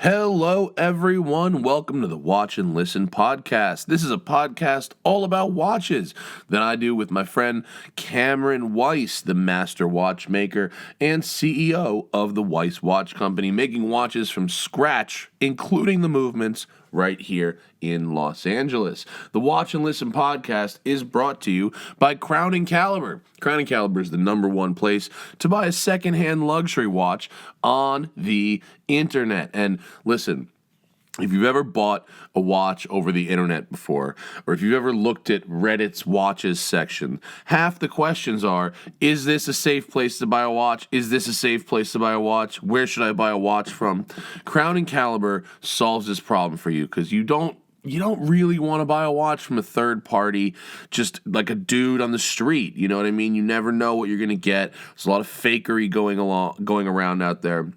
Hello, everyone. Welcome to the Watch and Listen podcast. This is a podcast all about watches that I do with my friend Cameron Weiss, the master watchmaker and CEO of the Weiss Watch Company, making watches from scratch, including the movements right here in Los Angeles. The Watch and Listen podcast is brought to you by Crown & Caliber. Crown & Caliber is the number one place to buy a secondhand luxury watch on the internet. And listen, if you've ever bought a watch over the internet before, or if you've ever looked at Reddit's watches section, half the questions are, is this a safe place to buy a watch? Is this a safe place to buy a watch? Where should I buy a watch from? Crown & Caliber solves this problem for you because you don't really want to buy a watch from a third party, just like a dude on the street. You know what I mean? You never know what you're going to get. There's a lot of fakery going around out there.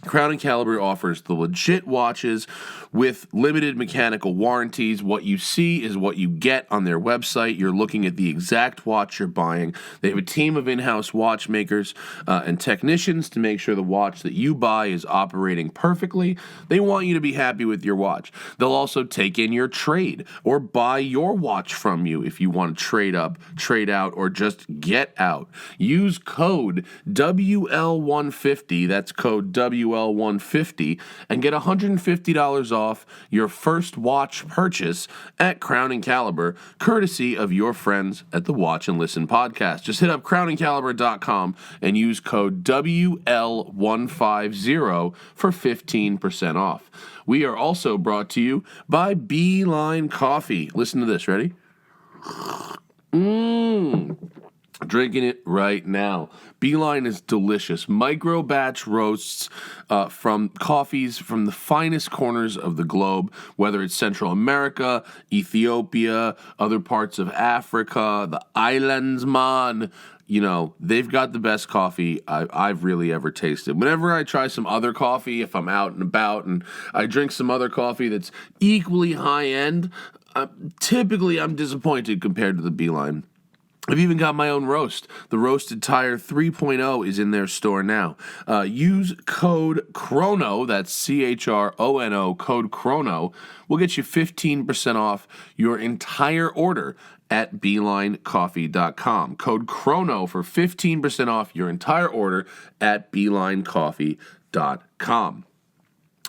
Crown & Caliber offers the legit watches with limited mechanical warranties. What you see is what you get on their website. You're looking at the exact watch you're buying. They have a team of in-house watchmakers and technicians to make sure the watch that you buy is operating perfectly. They want you to be happy with your watch. They'll also take in your trade or buy your watch from you if you want to trade up, trade out, or just get out. Use code WL150, that's code WL150, and get $150 off your first watch purchase at Crown & Caliber, courtesy of your friends at the Watch and Listen podcast. Just hit up crownandcaliber.com and use code WL150 for 15% off. We are also brought to you by Beeline Coffee. Listen to this. Ready? Drinking it right now. Beeline is delicious. Micro batch roasts from coffees from the finest corners of the globe, whether it's Central America, Ethiopia, other parts of Africa, the islands, man. You know, they've got the best coffee I've really ever tasted. Whenever I try some other coffee, if I'm out and about and I drink some other coffee that's equally high-end, typically I'm disappointed compared to the Beeline. I've even got my own roast. The Roasted Tire 3.0 is in their store now. Use code CHRONO, that's CHRONO, code CHRONO, will get you 15% off your entire order at BeelineCoffee.com. Code CHRONO for 15% off your entire order at BeelineCoffee.com.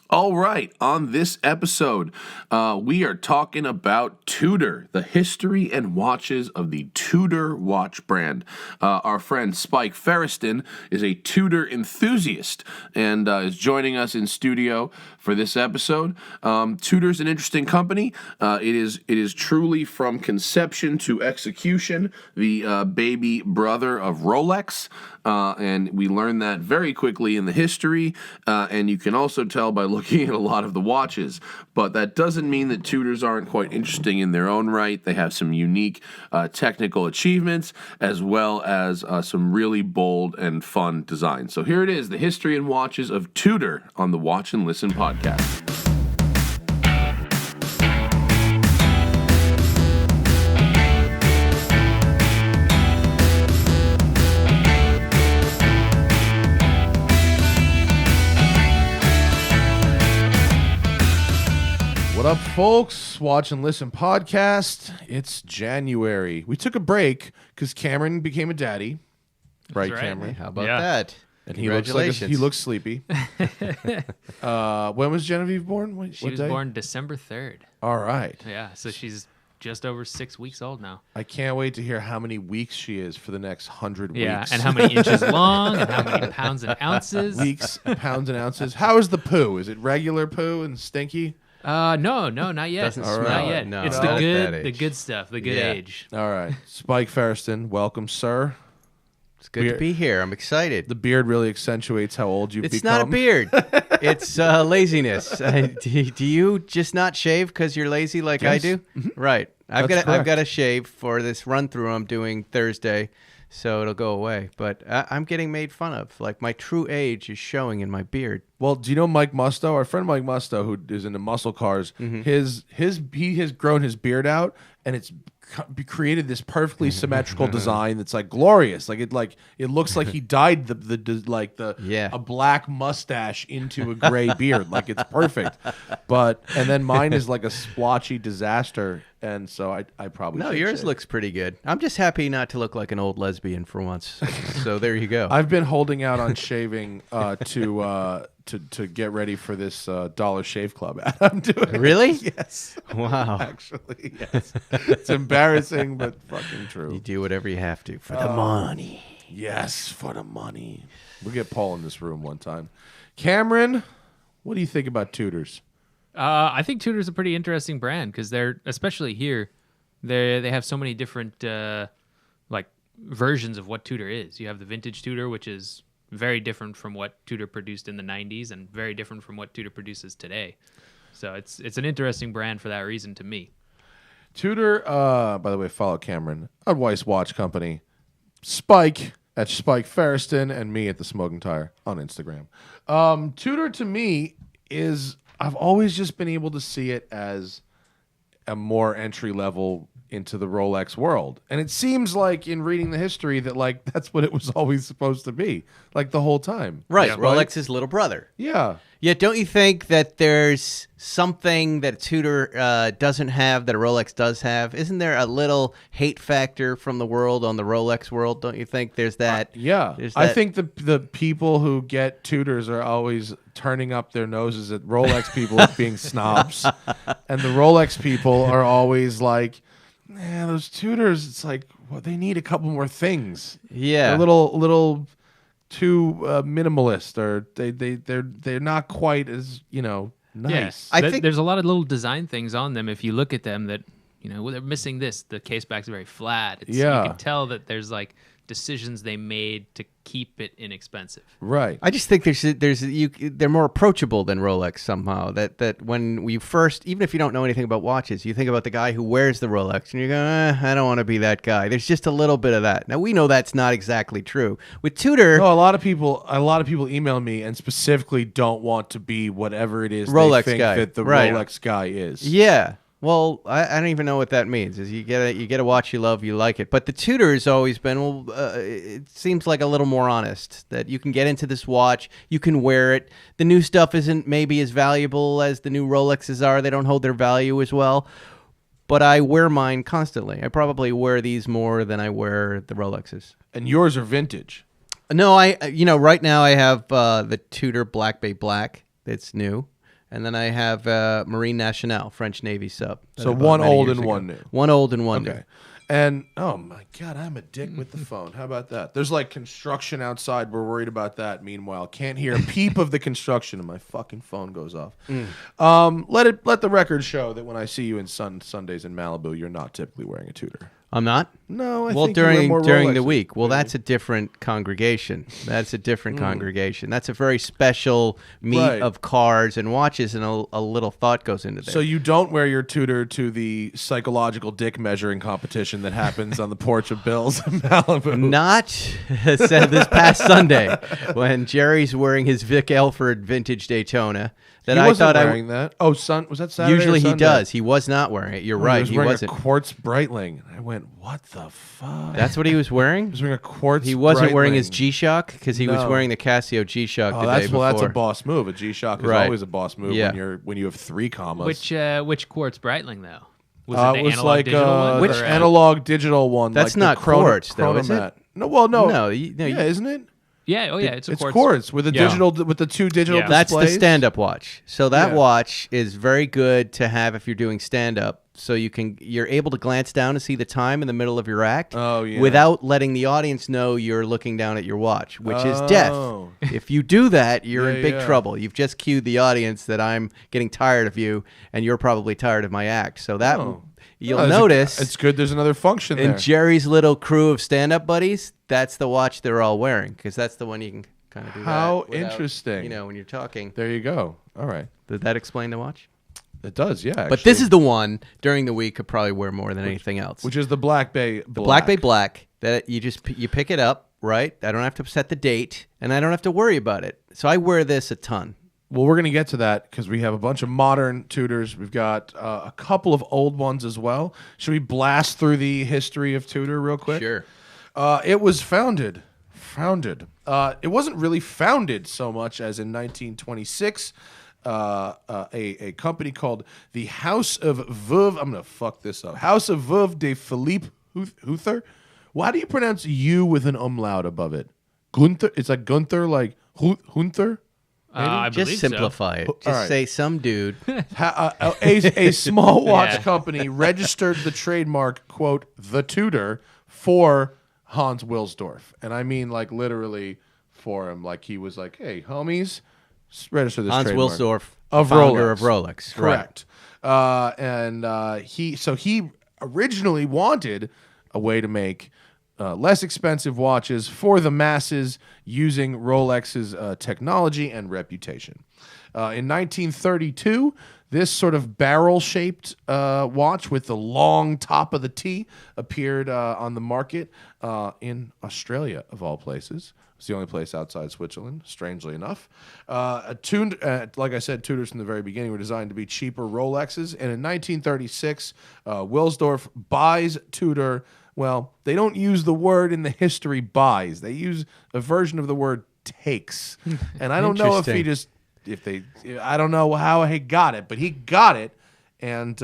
All right, on this episode, we are talking about Tudor, the history and watches of the Tudor watch brand. Our friend Spike Feresten is a Tudor enthusiast and is joining us in studio for this episode. Tudor's an interesting company. It is truly from conception to execution, the baby brother of Rolex. And we learned that very quickly in the history, and you can also tell by looking at a lot of the watches. But that doesn't mean that Tudors aren't quite interesting in their own right. They have some unique technical achievements, as well as some really bold and fun designs. So here it is, the history and watches of Tudor on the Watch and Listen podcast. What up, folks? Watch and Listen podcast. It's January. We took a break because Cameron became a daddy. Right, Cameron? How about that? And he looks sleepy. When was Genevieve born? She was born December 3rd. All right. Yeah, so she's just over 6 weeks old now. I can't wait to hear how many weeks she is for the next 100 weeks. Yeah, and how many inches long and how many pounds and ounces. Weeks, pounds, and ounces. How is the poo? Is it regular poo and stinky? No, not yet. Doesn't Not smell yet. No, it's not the good stuff, the good age. All right. Spike Feresten, welcome, sir. It's good to be here. I'm excited. The beard really accentuates how old you've become. It's not a beard. It's laziness. Do you just not shave because you're lazy like I do? Mm-hmm. Right. I've That's got to shave for this run through I'm doing Thursday, so it'll go away. But I'm getting made fun of. Like, my true age is showing in my beard. Well, do you know Mike Musto? Our friend Mike Musto, who is into muscle cars, he has grown his beard out, and it's created this perfectly symmetrical design that's like glorious. Like it looks like he dyed a black mustache into a gray beard. Like it's perfect. And then mine is like a splotchy disaster. And so I probably No, should yours shave. looks pretty good. I'm just happy not to look like an old lesbian for once. So there you go. I've been holding out on shaving to get ready for this Dollar Shave Club ad I'm doing. Really? Yes. Wow. Actually, yes. It's embarrassing, but fucking true. You do whatever you have to for the money. Yes, for the money. We'll get Paul in this room one time. Cameron, what do you think about Tudors? I think Tudor's a pretty interesting brand because they're, especially here, they have so many different like versions of what Tudor is. You have the vintage Tudor, which is very different from what Tudor produced in the 90s and very different from what Tudor produces today. So it's an interesting brand for that reason to me. Tudor, by the way, follow Cameron at Weiss Watch Company, Spike at Spike Feresten, and me at The Smoking Tire on Instagram. Tudor to me is, I've always just been able to see it as a more entry level into the Rolex world. And it seems like in reading the history that like that's what it was always supposed to be, like the whole time. Right. Yeah, Rolex's little brother. Yeah. Yet, don't you think that there's something that Tudor doesn't have that a Rolex does have? Isn't there a little hate factor from the world on the Rolex world? Don't you think there's that? Yeah. There's I that- think the people who get Tudors are always turning up their noses at Rolex people as being snobs. And the Rolex people are always like, man, those Tudors, it's like, well, they need a couple more things. Yeah. They're a little too minimalist, or they're not quite as nice. Yeah. I think there's a lot of little design things on them. If you look at them, that they're missing this. The case back's very flat. You can tell that there's like decisions they made to keep it inexpensive. Right. I just think they're more approachable than Rolex somehow. That when we first, even if you don't know anything about watches, you think about the guy who wears the Rolex, and you go, I don't want to be that guy. There's just a little bit of that. Now we know that's not exactly true with Tudor. No, a lot of people email me and specifically don't want to be whatever it is Rolex they think guy. that the Right. Rolex guy is. Yeah. Well, I don't even know what that means. Is you get a watch you love, you like it. But the Tudor has always been, it seems like a little more honest, that you can get into this watch, you can wear it. The new stuff isn't maybe as valuable as the new Rolexes are. They don't hold their value as well. But I wear mine constantly. I probably wear these more than I wear the Rolexes. And yours are vintage. No, right now I have the Tudor Black Bay Black that's new. And then I have Marine Nationale, French Navy sub. So one old and one new. One old and one new. Okay. And, oh my God, I'm a dick with the phone. How about that? There's like construction outside. We're worried about that. Meanwhile, can't hear a peep of the construction and my fucking phone goes off. Let the record show that when I see you in Sundays in Malibu, you're not typically wearing a Tudor. I'm not? No, I well, think you wear more during the Rolexes. week. Well, that's a different congregation. That's a different congregation. That's a very special meet Right. of cars and watches, and a little thought goes into there. So you don't wear your Tudor to the psychological dick measuring competition that happens on the porch of Bill's in Malibu. Not said this past Sunday when Jerry's wearing his Vic Elford vintage Daytona. That He I wasn't thought wearing that. Oh, was that Saturday? Usually or he Sunday? does. He was not wearing it. You're right. He was He wearing wasn't. a quartz Breitling. I went, what the fuck? That's what he was wearing. He was wearing a quartz. He wasn't wearing his Breitling. G-Shock because he was No. wearing the Casio G-Shock Oh, the that's day before. that's a boss move. A G-Shock is Right. always a boss move Yeah. when you have 3 commas. Which quartz Breitling though? Was it the was analog like digital one? Which or, analog digital one. That's like not the quartz, though, is it? Chronomat. No, well, no, No, isn't it? Yeah, oh yeah, it's a quartz with the Yeah. digital with the 2 digital Yeah. That's the displays. stand-up watch. So that Yeah. watch is very good to have if you're doing stand-up. So you're able to glance down to see the time in the middle of your act Oh, yeah. without letting the audience know you're looking down at your watch, which is death. Oh. If you do that, you're Yeah, in big yeah. trouble. You've just cued the audience that I'm getting tired of you, and you're probably tired of my act. So that Oh. you'll Oh, notice. it's good. There's another function in there. Jerry's little crew of stand-up buddies, that's the watch they're all wearing because that's the one you can kind of do. How that without, interesting. when you're talking. There you go. All right, Did that explain the watch? it does. Yeah, But this is the one during the week could probably wear more than anything else. which is the Black Bay. Black Bay Black that you pick it up, right? I don't have to set the date, and I don't have to worry about it. So I wear this a ton. Well, we're going to get to that because we have a bunch of modern Tudors. We've got a couple of old ones as well. Should we blast through the history of Tudor real quick? Sure. It was founded. It wasn't really founded so much as in 1926. A company called the House of Veuve. I'm gonna fuck this up. House of Veuve de Philippe Huether. Why do you pronounce U with an umlaut above it? Gunther. It's like Gunther, like Hunther. I Just believe simplify it. Just right. say some dude. A small watch Yeah. company registered the trademark, quote, the Tudor for Hans Wilsdorf. And I mean, like, literally for him. Like, he was like, hey, homies, register this Hans trademark. Wilsdorf, Of founder Rolex. of Rolex. Correct. He originally wanted a way to make less expensive watches for the masses using Rolex's technology and reputation. In 1932, this sort of barrel-shaped watch with the long top of the T appeared on the market in Australia, of all places. It's the only place outside Switzerland, strangely enough. Like I said, Tudors from the very beginning were designed to be cheaper Rolexes. And in 1936, Wilsdorf buys Tudor. Well, they don't use the word in the history buys. They use a version of the word takes. And I don't know if he just, I don't know how he got it, but he got it and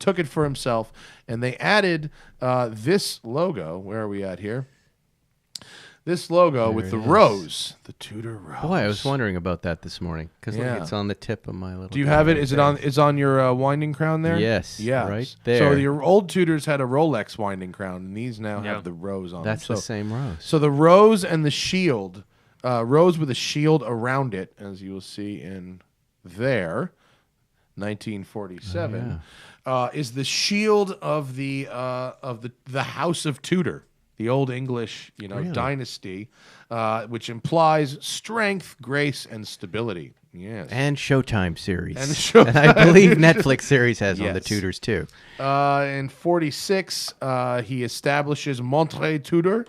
took it for himself. And they added this logo. Where are we at here? This logo with the rose, the Tudor rose. Boy, I was wondering about that this morning because Yeah. it's on the tip of my little. Do you have it? diamond Is it there. on? Is on your winding crown there? Yes, Yeah. right So there. your old Tudors had a Rolex winding crown, and these now Yeah. have the rose on That's them. the same rose. So the rose and the shield, rose with a shield around it, as you will see in there, 1947, is the shield of the House of Tudor, the Old English, dynasty, which implies strength, grace, and stability. Yes. And Showtime series. And Showtime. And I believe Netflix series has on the Yes. Tudors too. In 46, he establishes Montre Tudor.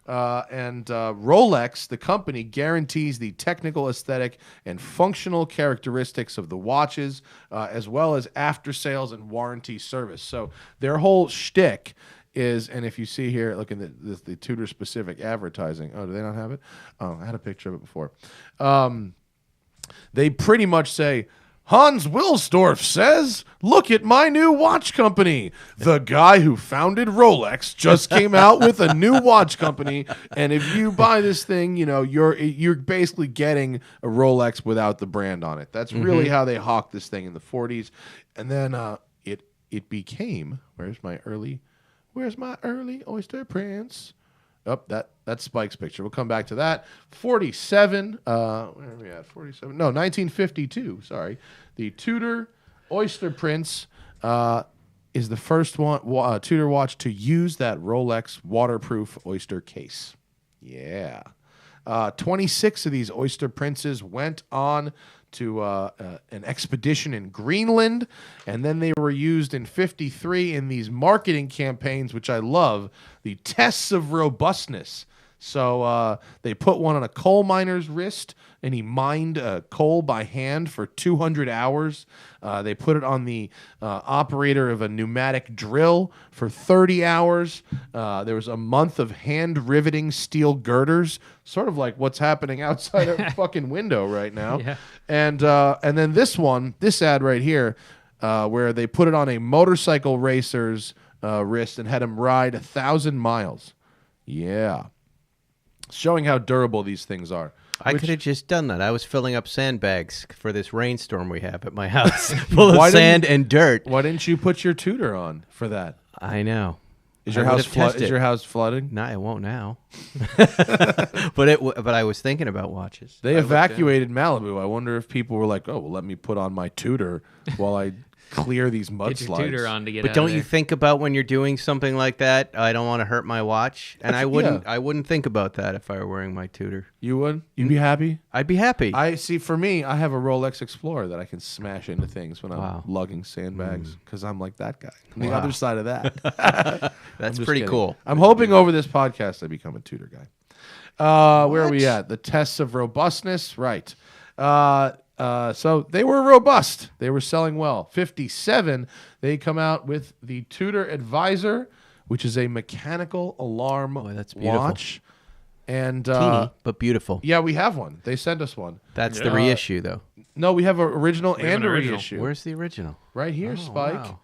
And Rolex, the company, guarantees the technical, aesthetic, and functional characteristics of the watches, as well as after-sales and warranty service. So their whole shtick is, and if you see here, look at the Tudor-specific advertising. Oh, do they not have it? Oh, I had a picture of it before. They pretty much say, Hans Wilsdorf says, look at my new watch company. The guy who founded Rolex just came out with a new watch company. And if you buy this thing, you're basically getting a Rolex without the brand on it. That's really how they hawked this thing in the 40s. And then it became, where's my early Oyster Prince? Oh, that's Spike's picture. We'll come back to that. 47. Where are we at? 47. No, 1952. Sorry. The Tudor Oyster Prince is the first Tudor watch to use that Rolex waterproof oyster case. Yeah. 26 of these Oyster Princes went on to an expedition in Greenland, and then they were used in 53 in these marketing campaigns, which I love, the tests of robustness. So they put one on a coal miner's wrist, and he mined coal by hand for 200 hours. They put it on the operator of a pneumatic drill for 30 hours. There was a month of hand riveting steel girders, sort of like what's happening outside our fucking window right now. Yeah. And then this ad right here, where they put it on a motorcycle racer's wrist and had him ride 1,000 miles. Yeah. Showing how durable these things are. I could have just done that. I was filling up sandbags for this rainstorm we have at my house, full Why of sand and dirt. Why didn't you put your Tudor on for that? I know. Is I your would house have tested Is your house flooding? No, it won't now. But I was thinking about watches. They evacuated Malibu. I wonder if people were like, "Oh, well, let me put on my Tudor while I clear these Get your mudslides." Tudor on to get But out don't of you there. think about when you're doing something like that? I don't want to hurt my watch, and I wouldn't think about that if I were wearing my Tudor. You would? You'd be happy? I'd be happy. I see. For me, I have a Rolex Explorer that I can smash into things when I'm Wow. lugging sandbags because I'm like that guy. I'm the Wow. other side of that. That's just pretty kidding. cool. I'm hoping over this podcast I become a Tudor guy. Where are we at? The tests of robustness, right? So they were robust. They were selling well. 57, they come out with the Tudor Advisor, which is a mechanical alarm that's beautiful. watch. And Teeny, but beautiful. yeah, we have one. They sent us one. That's the reissue, though. No, we have an original have and an a original. reissue. Where's the original? Right here, Spike. Wow.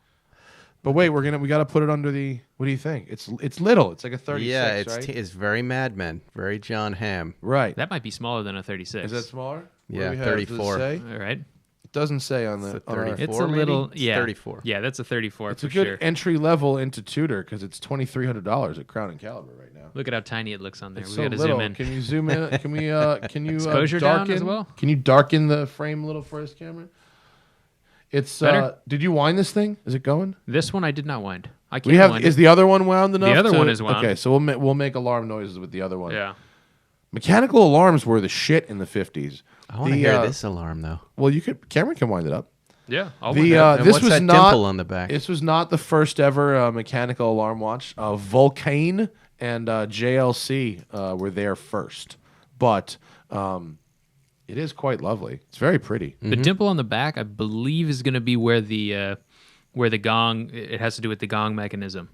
But wait, we got to put it under the. What do you think? It's little. It's like a 36. Yeah, it's right? it's very Mad Men, very John Hamm. Right. That might be smaller than a 36. Is that smaller? What do Yeah, we have? Does it 34. say? All right. It doesn't say on the. It's a on our- 34. It's a maybe? little, It's yeah. 34. Yeah, that's a 34 It's for a good sure. entry level into Tudor because it's $2,300 at Crown and Caliber right now. Look at how tiny it looks on there. It's We so got to little. zoom in. Can you zoom in? Can we? Can you Exposure down darken as well? Can you darken the frame a little for us, Cameron? It's. Better? Did you wind this thing? Is it going? This one I did not wind. I can't We have. wind Is it. the other one wound enough? other one is wound. Okay, so we'll make alarm noises with the other one. Yeah. Mechanical alarms were the shit in the 50s. I want to hear this alarm, though. Well, you could. Cameron can wind it up. Yeah. I'll The wind it up. And this what's was that not. dimple on the back? This was not the first ever mechanical alarm watch. Vulcane and JLC were there first, but it is quite lovely. It's very pretty. The dimple on the back, I believe, is going to be where the gong. It has to do with the gong mechanism.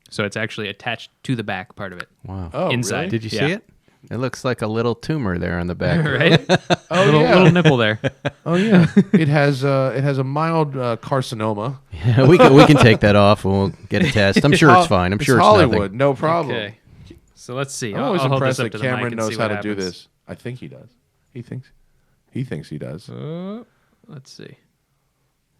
So it's actually attached to the back part of it. Wow. Oh, Inside. really? Did you Yeah. see it? It looks like a little tumor there on the back. Right? Oh little, yeah. little nipple there. Oh yeah. It has a mild carcinoma. Yeah, we can take that off and we'll get a test. I'm sure it's fine. I'm sure it's Hollywood. nothing. No problem. Okay. So let's see. I'm always I'll hold impressed this up that to the mic Cameron and knows see how what to do happens. this. I think he does. He thinks he does. Let's see.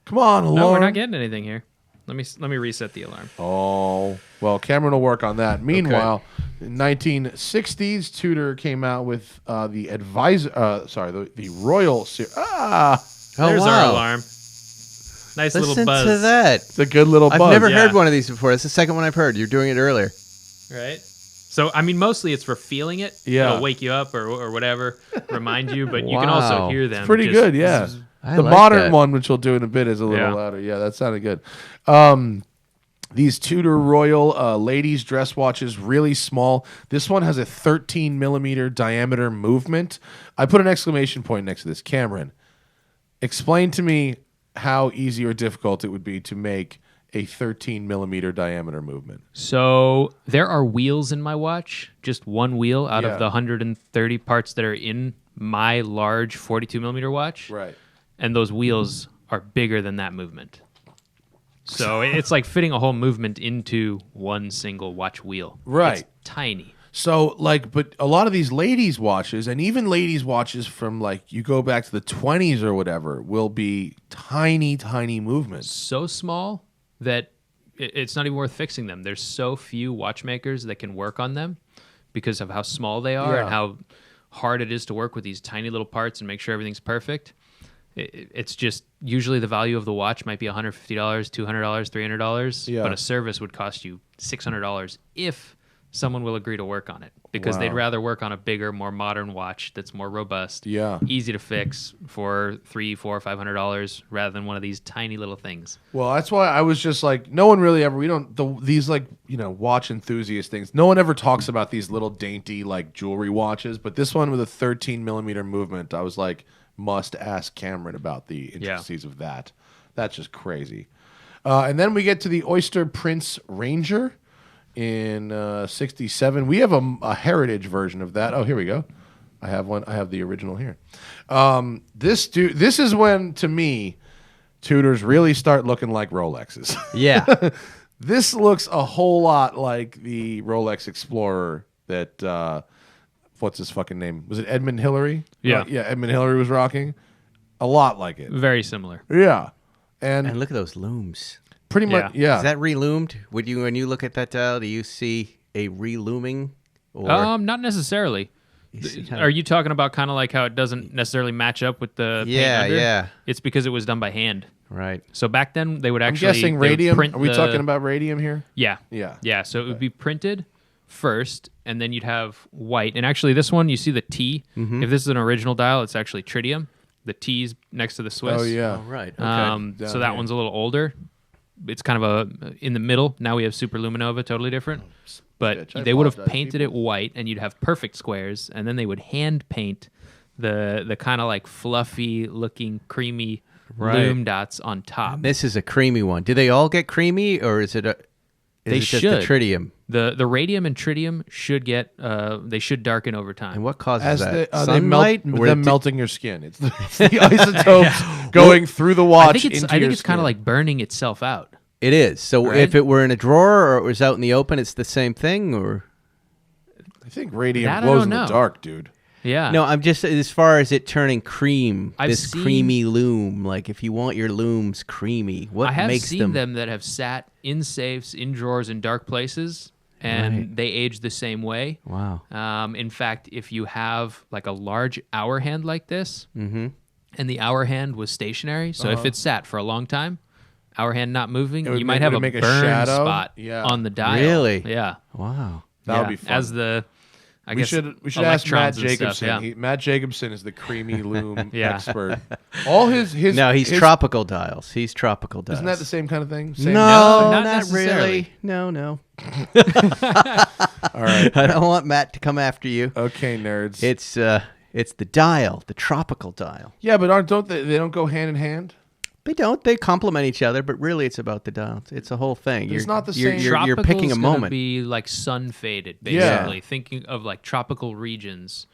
Come on, alarm. No, we're not getting anything here. Let me reset the alarm. Oh, well, Cameron will work on that. Meanwhile, in 1960s, Tudor came out with the Advisor, the Royal Series. Oh, There's wow. our alarm. Nice little Listen buzz. to that. It's a good little I've buzz. never Yeah. heard one of these before. It's the second one I've heard. You're doing it earlier. Right? So, I mean, mostly it's for feeling it. Yeah. It'll wake you up or whatever, remind you, but you can also Wow. hear them. It's pretty just good, yeah. I The like modern that. one, which we'll do in a bit, is a little Yeah. louder. Yeah, that sounded good. These Tudor Royal ladies' dress watches, really small. This one has a 13 millimeter diameter movement. I put an exclamation point next to this. Cameron, explain to me how easy or difficult it would be to make a 13 millimeter diameter movement. So there are wheels in my watch, just one wheel out Yeah. of the 130 parts that are in my large 42 millimeter watch. Right. And those wheels are bigger than that movement. So it's like fitting a whole movement into one single watch wheel. Right. It's tiny. So, but a lot of these ladies' watches, and even ladies' watches from, you go back to the 20s or whatever, will be tiny, tiny movements. So small that it's not even worth fixing them. There's so few watchmakers that can work on them because of how small they are Yeah. and how hard it is to work with these tiny little parts and make sure everything's perfect. It's just usually the value of the watch might be $150, $200, $300, Yeah. but a service would cost you $600 if someone will agree to work on it because they'd Wow. rather work on a bigger, more modern watch that's more robust, Yeah. easy to fix for $300, $400, $500 rather than one of these tiny little things. Well, that's why I was just no one really ever, these watch enthusiast things, no one ever talks about these little dainty, jewelry watches, but this one with a 13 millimeter movement, I was must ask Cameron about the intricacies of that. That's just crazy. And then we get to the Oyster Prince Ranger in 67. We have a heritage version of that. Oh, here we go. I have one. I have the original here. This is when, to me, Tudors really start looking like Rolexes. Yeah. This looks a whole lot like the Rolex Explorer that what's his fucking name? Was it Edmund Hillary? Yeah. Yeah, Edmund Hillary was rocking. A lot like it. Very similar. Yeah. And And look at those looms. pretty much, yeah. Is that reloomed? When you look at that dial, do you see a relooming? Or Not necessarily. you see kind Are you talking about kind of like how it doesn't necessarily match up with the Yeah, paint under? yeah. It's because it was done by hand. right? So back then they would I'm actually guessing they would radium. print Are we the- talking about radium here? Yeah. Yeah. Yeah, so it would be printed first and then you'd have white. And actually this one you see the T. Mm-hmm. If this is an original dial, it's actually tritium. The T's next to the Swiss. Oh, yeah. Oh, right. Okay. Down So that here. one's a little older. It's kind of in the middle. Now we have Super Luminova, totally different. But bitch, I they would have apologize, painted it white, and you'd have perfect squares, and then they would hand paint the kind of like fluffy looking creamy Right. loom dots on top. This is a creamy one. Do they all get creamy, or is it just the should. tritium? The radium and tritium should get they should darken over time. And what causes As that? they Sunlight? Or them the- melting your skin. It's the isotopes going through the watch. I think it's kind of like burning itself out. It is. So Right? if it were in a drawer or it was out in the open, it's the same thing, or I think radium That I glows don't in the know. dark, dude. Yeah. no? I'm just as far as it turning cream. I've this seen- creamy loom. Like if you want your looms creamy, what I have makes seen them that have sat in safes, in drawers, in dark places, and Right. they age the same way. Wow. In fact, if you have like a large hour hand like this, and the hour hand was stationary, so if it sat for a long time, hour hand not moving, would you make- might have would a make a burn shadow? spot Yeah. on the dial. Really? Yeah. Wow. That would be fun. As the, I we guess should ask Matt electrons and Jacobson. stuff, yeah. Matt Jacobson is the creamy loom Yeah. expert. All his No, he's his, tropical dials. He's tropical dials. Isn't that the same kind of thing? Same No, not not necessarily. really. No. All right. I don't want Matt to come after you. Okay, nerds. It's the dial, the tropical dial. Yeah, but don't they don't go hand in hand? They don't. They complement each other, but really, it's about the dial. It's a whole thing. It's not the you're, same. You're picking a Tropical's gonna moment. Be like sun faded, Yeah. basically. Thinking of like tropical regions,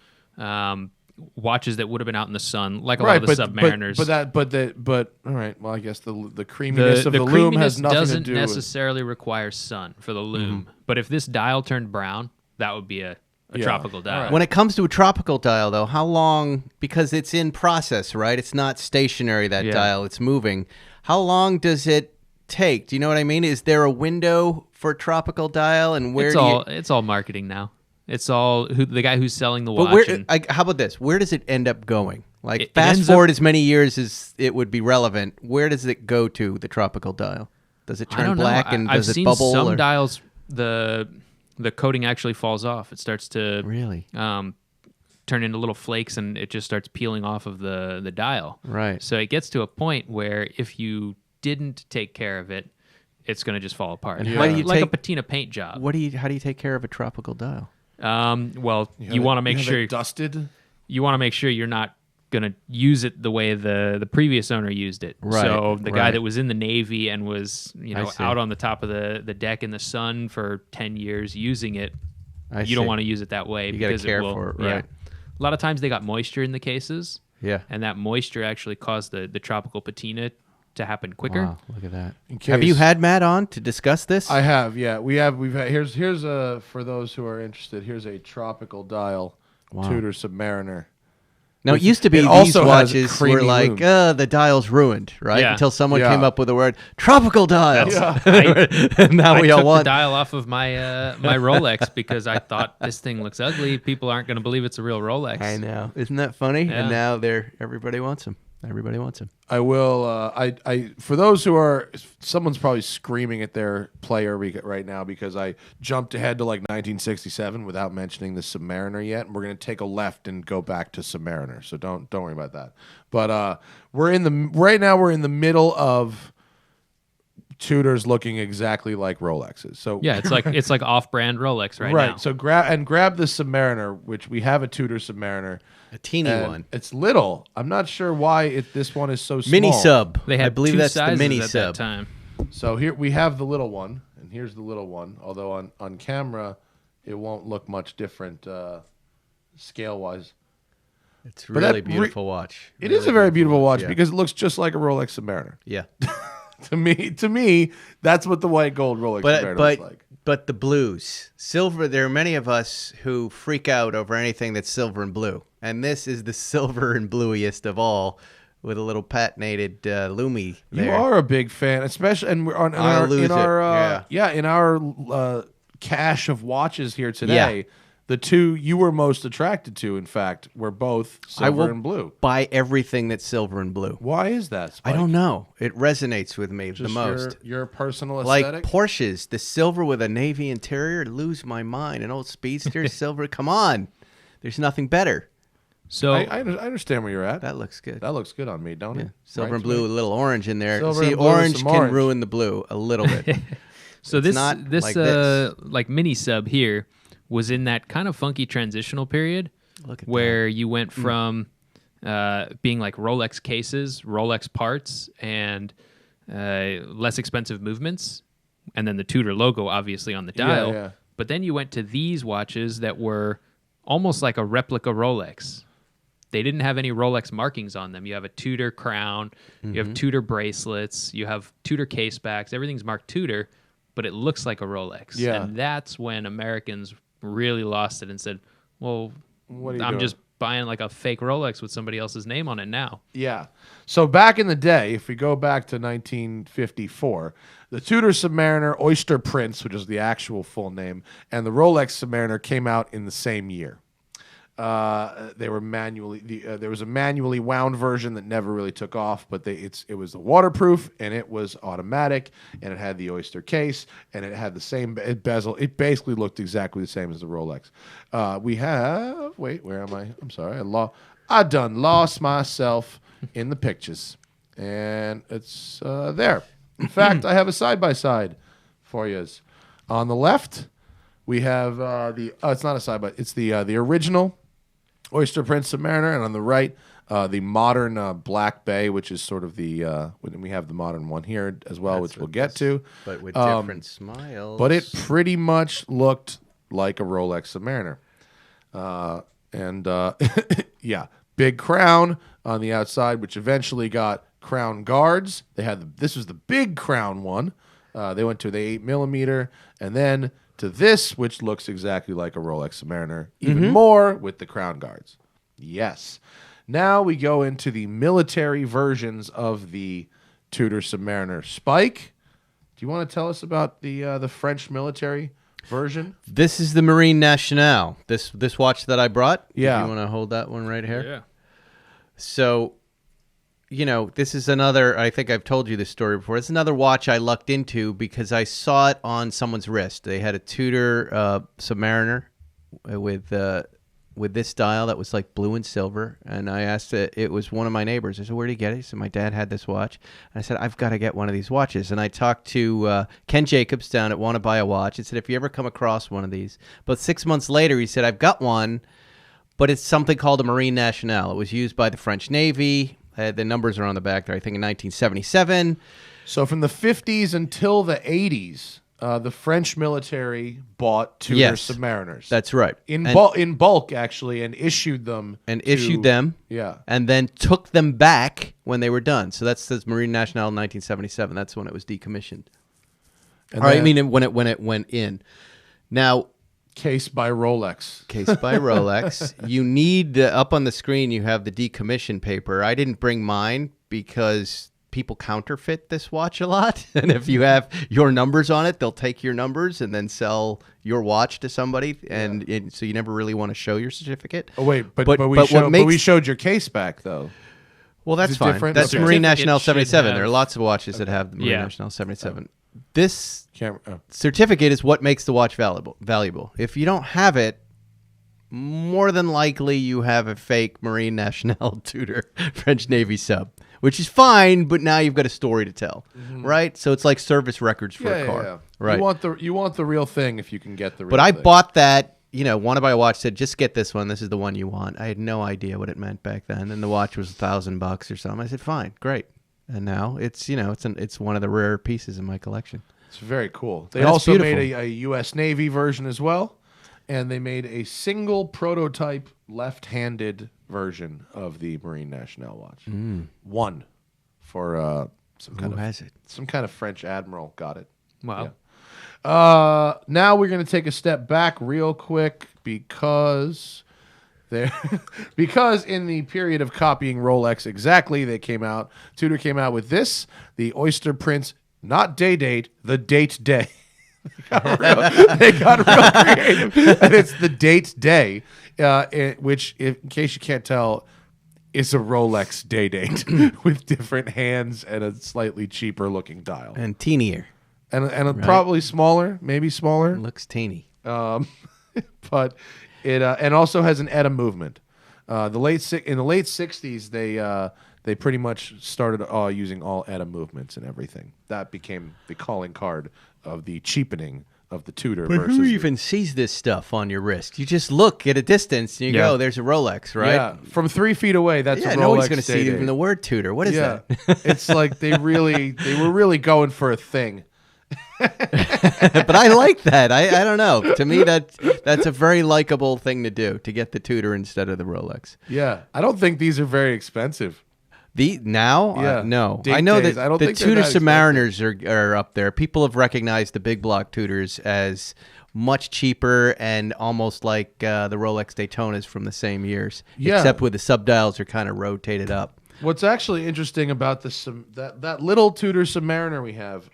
watches that would have been out in the sun, like a lot of the Submariners. But all right. Well, I guess the creaminess of the loom creaminess has nothing to doesn't do with. necessarily require sun for the loom. But if this dial turned brown, that would be a Yeah. tropical dial. All right. When it comes to a tropical dial, though, how long? Because it's in process, right? It's not stationary. That Yeah. dial, it's moving. How long does it take? Do you know what I mean? Is there a window for a tropical dial, and where It's all marketing now. It's all the guy who's selling the watch. But where? and- How about this? Where does it end up going? Like It fast ends forward as many years as it would be relevant. Where does it go to? The tropical dial? Does it I turn don't black know. and I've does it seen bubble? some or- dials. The coating actually falls off. It starts to Really? turn into little flakes, and it just starts peeling off of the dial. Right. So it gets to a point where if you didn't take care of it, it's going to just fall apart. And how do like, you like a take- patina paint job. How do you take care of a tropical dial? Well, have you it- want to make have sure it dusted. you want to make sure you're not going to use it the way the previous owner used it. Right, So the guy right. that was in the Navy and was I see. out on the top of the deck in the sun for 10 years using it, I you don't see. want to use it that way. You gotta because care it will, for it, yeah. right. A lot of times they got moisture in the cases, Yeah. and that moisture actually caused the tropical patina to happen quicker. Wow, look at that. In Have you case- had Matt on to discuss this? I have. Yeah, we've had. Here's a for those who are interested. Here's a tropical dial Tudor Submariner. Now, it used to be It these also has a watches creamy were like, loom. the dial's ruined, right? Yeah. Until someone Yeah. came up with the word tropical dials. I, And now I we all took the want. dial off of my my Rolex because I thought this thing looks ugly. People aren't going to believe it's a real Rolex. I know. Isn't that funny? Yeah. And now everybody wants them. Everybody wants them. I will. I for those who are, someone's probably screaming at their player right now because I jumped ahead to like 1967 without mentioning the Submariner yet. And we're gonna take a left and go back to Submariner. So don't worry about that. But we're in the middle of Tudors looking exactly like Rolexes. So Yeah, it's like off-brand Rolex right now. So grab the Submariner, which we have a Tudor Submariner. A teeny And one. It's little. I'm not sure why this one is so small. Mini sub. They had I believe two that's the sizes mini at sub. that time. So here we have the little one, and here's the little one. Although on camera, it won't look much different scale wise. It's But really that beautiful watch. It is a very beautiful watch yeah. because it looks just like a Rolex Submariner. Yeah. To me, that's what the white gold Rolex Submariner looks like. But the blues, silver. There are many of us who freak out over anything that's silver and blue, and this is the silver and bluiest of all, with a little patinated loomy there. You are a big fan, especially, and we're on in I'll our, lose in our it, in our cache of watches here today. Yeah. The two you were most attracted to, in fact, were both silver and blue. Buy everything that's silver and blue. Why is that, Spike? I don't know. It resonates with me the Just most. Your personal Like aesthetic? Porsches, the silver with a navy interior, lose my mind. An old Speedster, silver. Come on, there's nothing better. So I understand where you're at. That looks good. That looks good on me, don't it? Silver Right and to blue me? with a little orange in there. Silver See, and blue with orange some can orange. ruin the blue a little bit. So this not like this. like mini sub here was in that kind of funky transitional period Look at where you went from being like Rolex cases, Rolex parts, and less expensive movements, and then the Tudor logo obviously on the dial. yeah. But then you went to these watches that were almost like a replica Rolex. They didn't have any Rolex markings on them. You have a Tudor crown, you have Tudor bracelets, you have Tudor case backs. Everything's marked Tudor, but it looks like a Rolex. Yeah. And that's when Americans really lost it and said, well, What are you I'm doing? just buying like a fake Rolex with somebody else's name on it now. Yeah. So back in the day, if we go back to 1954, the Tudor Submariner Oyster Prince, which is the actual full name, and the Rolex Submariner came out in the same year. They were manually. There was a manually wound version that never really took off, but it was waterproof and it was automatic, and it had the Oyster case and it had the same bezel. It basically looked exactly the same as the Rolex. We have. Wait, where am I? I'm sorry. I done lost myself in the pictures, and it's there. In fact, I have a side by side for you. On the left, we have it's not a side by. It's the original Oyster Prince Submariner, and on the right, the modern Black Bay, which is sort of the. We have the modern one here as well, which we'll get to. But with different smiles. But it pretty much looked like a Rolex Submariner, yeah, big crown on the outside, which eventually got crown guards. They had this was the big crown one. They went to the 8mm, and then to this, which looks exactly like a Rolex Submariner, even more with the crown guards. Yes. Now we go into the military versions of the Tudor Submariner. Spike, do you want to tell us about the French military version? This is the Marine Nationale. This watch that I brought. Yeah. You want to hold that one right here? Yeah. So, this is another, I think I've told you this story before. It's another watch I lucked into because I saw it on someone's wrist. They had a Tudor Submariner with this dial that was like blue and silver. And I asked it was one of my neighbors. I said, where'd he get it? He said, my dad had this watch. And I said, I've got to get one of these watches. And I talked to Ken Jacobs down at Want to Buy a Watch. He said, if you ever come across one of these. But 6 months later, he said, I've got one, but it's something called a Marine Nationale. It was used by the French Navy. The numbers are on the back there, I think in 1977. So from the 50s until the 80s, the French military bought Tudor Yes. Submariners. That's right. in bulk, actually, and issued them. Yeah. And then took them back when they were done. So that's the Marine Nationale in 1977. That's when it was decommissioned. And Or I then mean, when it went in. Now, case by Rolex. case by Rolex. You need up on the screen. You have the decommission paper. I didn't bring mine because people counterfeit this watch a lot, and if you have your numbers on it, they'll take your numbers and then sell your watch to somebody, and so you never really want to show your certificate. Oh wait, but what we makes- showed your case back though. Well, that's Is it fine. different? That's Okay. Marine Certificate Nationale should 77. There are have- lots of watches that have the Marine Yeah. Nationale 77. This Camera. certificate is what makes the watch valuable. If you don't have it, more than likely you have a fake Marine Nationale Tudor French Navy sub, which is fine, but now you've got a story to tell, right? So it's like service records for a car, right? You want the real thing if you can get the real But I thing. bought that. Want to buy a watch, said, just get this one. This is the one you want. I had no idea what it meant back then. And the watch was $1,000 or something. I said, fine, great. And now it's it's one of the rare pieces in my collection. It's very cool. They That's also beautiful. made a U.S. Navy version as well, and they made a single prototype left-handed version of the Marine Nationale watch. One for Who has it? some kind of French admiral got it. Wow. Yeah. Now we're going to take a step back real quick because in the period of copying Rolex exactly, Tudor came out with this, the Oyster Prince, not date, the date day. They got real creative. And it's the date day, which, in case you can't tell, is a Rolex date with different hands and a slightly cheaper looking dial. And teenier. And probably smaller, maybe smaller. Looks teeny. But it and also has an ETA movement. In the late 60s, they pretty much started using all ETA movements and everything. That became the calling card of the cheapening of the Tudor. But versus who even sees this stuff on your wrist? You just look at a distance and you go, "There's a Rolex," right? Yeah, from 3 feet away. That's a Rolex. No one's going to see Day-Date. even the word Tudor. What is that? It's like they were really going for a thing. But I like that. I don't know. To me, that's a very likable thing to do, to get the Tudor instead of the Rolex. Yeah, I don't think these are very expensive. No. Date I know days. that I don't the think they're Tudor that Submariners are up there. People have recognized the big block Tudors as much cheaper and almost like the Rolex Daytonas from the same years, except with the subdials are kind of rotated up. What's actually interesting about that little Tudor Submariner we have,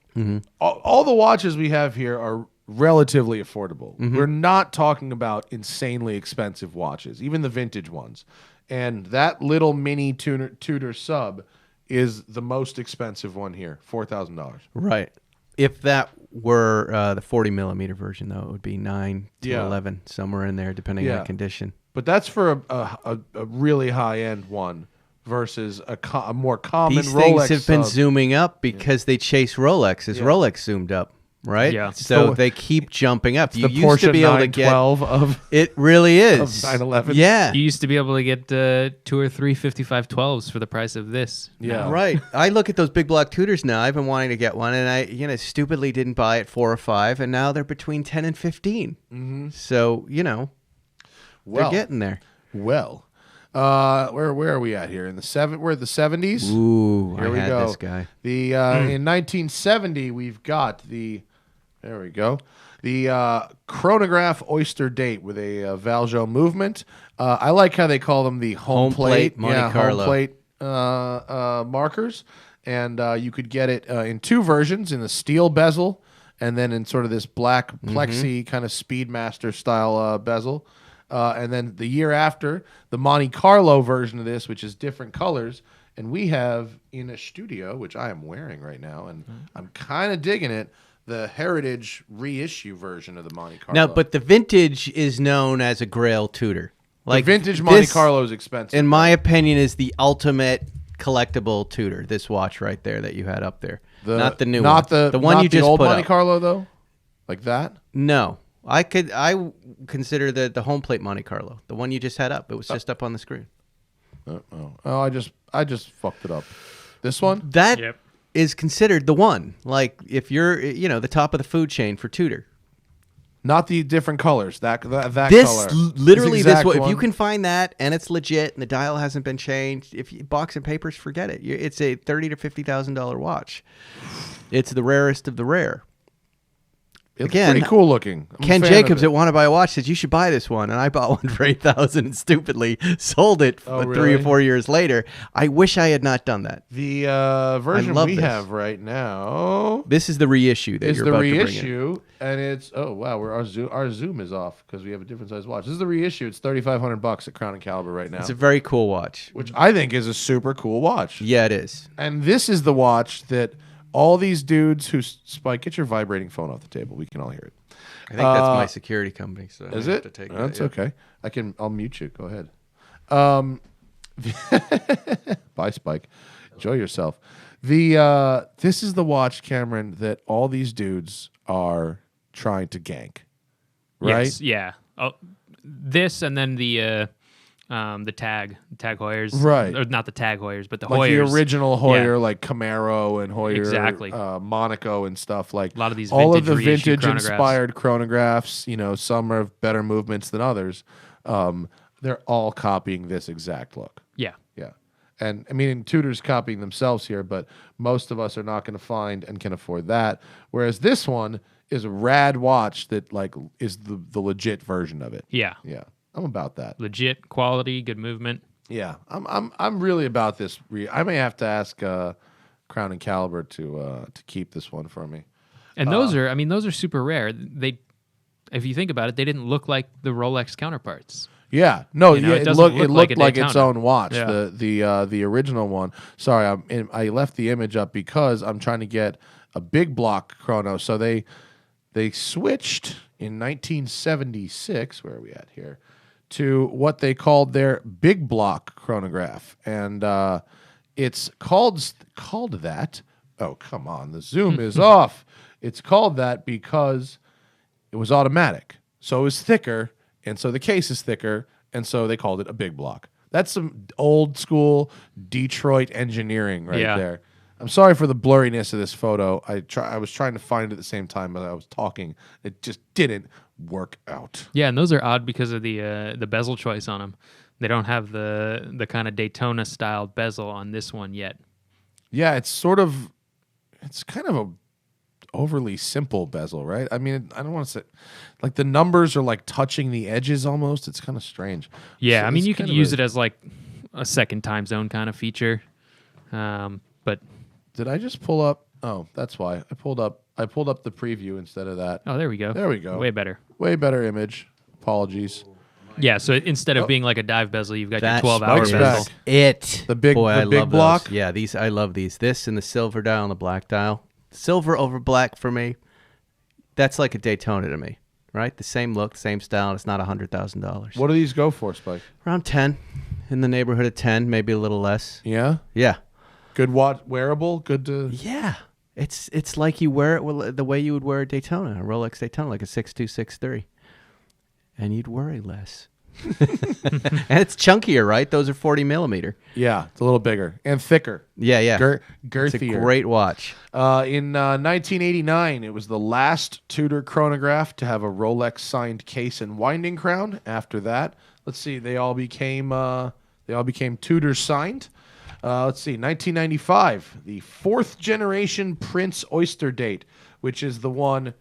all the watches we have here are relatively affordable. We're not talking about insanely expensive watches, even the vintage ones. And that little mini Tudor sub is the most expensive one here, $4,000. Right. If that were the 40 millimeter version, though, it would be 9 to 11, somewhere in there, depending on condition. But that's for a really high end one versus a more common These Rolex things have been sub. zooming up because they chase Rolex. As Rolex zoomed up, right? Yeah. So they keep jumping up. You the used Porsche to be able to get 912 of it. Really is 911. Yeah. You used to be able to get 2 or 3 5512s for the price of this. Yeah. Right. I look at those big block Tudors now. I've been wanting to get one, and I, stupidly didn't buy it 4 or 5, and now they're between 10 and 15. Mm-hmm. So, they're getting there. Well, where are we at here? We're at the 70s. Ooh, Here I we had go. this guy. The in 1970 we've got the chronograph Oyster date with a Valjean movement. I like how they call them the home plate Monte Carlo. home plate markers, and you could get it in 2 versions, in the steel bezel and then in sort of this black plexi kind of Speedmaster style bezel. And then the year after, the Monte Carlo version of this, which is different colors. And we have in a studio, which I am wearing right now, and I'm kind of digging it, the Heritage reissue version of the Monte Carlo. Now, but the vintage is known as a Grail Tudor. Like, the vintage Monte Carlo is expensive. In my opinion, is the ultimate collectible Tudor. This watch right there that you had up there, not the new one. The one you just old put Monte up. Carlo though, like that. No, I consider the home plate Monte Carlo, the one you just had up. It was just up on the screen. I just fucked it up. This one? That is considered the one. Like if you're, the top of the food chain for Tudor. Not the different colors. That This color. literally This this exact one. If one. you can find that and it's legit and the dial hasn't been changed, if you, box and papers, forget it. It's a $30,000 to $50,000 watch. It's the rarest of the rare. It's Again, pretty cool looking. I'm a Ken fan Jacobs of at Want to Buy a Watch said you should buy this one, and I bought one for $8,000 and stupidly sold it Oh, 3 really? or 4 years later. I wish I had not done that. The version love we this. have right now This is the reissue that is you're the about to bring in. reissue, and it's our zoom is off because we have a different size watch. This is the reissue. It's $3,500 at Crown and Caliber right now, It's a very cool watch. which I think is a super cool watch. Yeah, it is. And this is the watch that all these dudes who Spike, get your vibrating phone off the table. We can all hear it. I think that's my security company. So Is I have it? to take That's that, yeah. okay. I'll mute you. Go ahead. Bye, Spike. Enjoy yourself. This is the watch, Cameron, that all these dudes are trying to gank. Right? Yes, yeah. Oh, this and then the Tag Heuers. Right. Or not the Tag Heuers, but the Like Heuers. the original Heuer, Yeah. like Camaro and Heuer, Exactly. Monaco and stuff. Like A lot of these all of the vintage reissue vintage inspired chronographs. Some have better movements than others. They're all copying this exact look. Yeah. Yeah. And I mean, Tudor's copying themselves here, but most of us are not going to find and can afford that. Whereas this one is a rad watch that is the legit version of it. Yeah. Yeah. I'm about that. Legit quality, good movement. Yeah. I'm really about this. I may have to ask Crown and Caliber to keep this one for me. And those are super rare. If you think about it, they didn't look like the Rolex counterparts. Yeah, no, it it doesn't looked look like a like its Daytona. own watch. Yeah. The original one. Sorry, I left the image up because I'm trying to get a big block chrono. So they switched in 1976. Where are we at here? To what they called their big block chronograph, and it's called that. Oh, come on, the zoom is off. It's called that because it was automatic. So it was thicker, and so the case is thicker, and so they called it a big block. That's some old school Detroit engineering right there. I'm sorry for the blurriness of this photo. I was trying to find it at the same time as I was talking. It just didn't work out. Yeah, and those are odd because of the bezel choice on them. They don't have the kind of Daytona style bezel on this one yet. Yeah, it's kind of a overly simple bezel, right? I mean, I don't want to say, like, the numbers are like touching the edges almost. It's kind of strange. Yeah, So I mean, it's you could kind of use it as like a second time zone kind of feature. But Did I just pull up? Oh, that's why I pulled up the preview instead of that. there we go. There we go. Way better. Way better image. Apologies. Yeah, so instead of being like a dive bezel, you've got your That 12-hour Spike's bezel. back. It. The big- Boy, the I big love block? Those. Yeah, these I love these. This and the silver dial and the black dial. Silver over black for me. That's like a Daytona to me, right? The same look, same style. And it's not $100,000. What do these go for, Spike? Around 10, in the neighborhood of 10, maybe a little less. Yeah, Yeah. good watch, wearable, good to. Yeah. It's like you wear it the way you would wear a Daytona, a Rolex Daytona, like a 6263, and you'd worry less. And it's chunkier, right? Those are 40 millimeter. Yeah, it's a little bigger and thicker. Yeah, yeah. Girthier. It's a great watch. In 1989, it was the last Tudor chronograph to have a Rolex signed case and winding crown. After that, let's see, they all became Tudor signed. Let's see, 1995, the 4th generation Prince Oyster date, which is the one.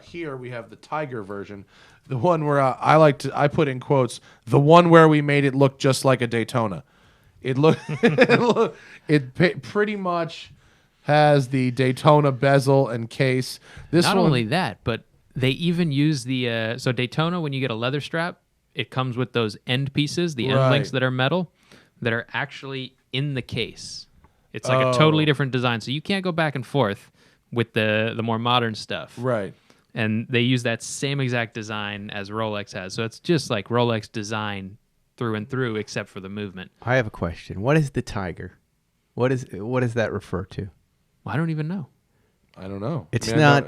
Here we have the Tiger version, the one where I put in quotes, the one where we made it look just like a Daytona. It pretty much has the Daytona bezel and case. Not only that, but they even use the so Daytona, when you get a leather strap, it comes with those end pieces, the end Right. links that are metal, that are actually in the case. It's like a totally different design, so you can't go back and forth with the more modern stuff. Right. And they use that same exact design as Rolex has, so it's just like Rolex design through and through, except for the movement. I have a question. What is the Tiger? What does that refer to? I don't even know. I don't know. It's I mean, not.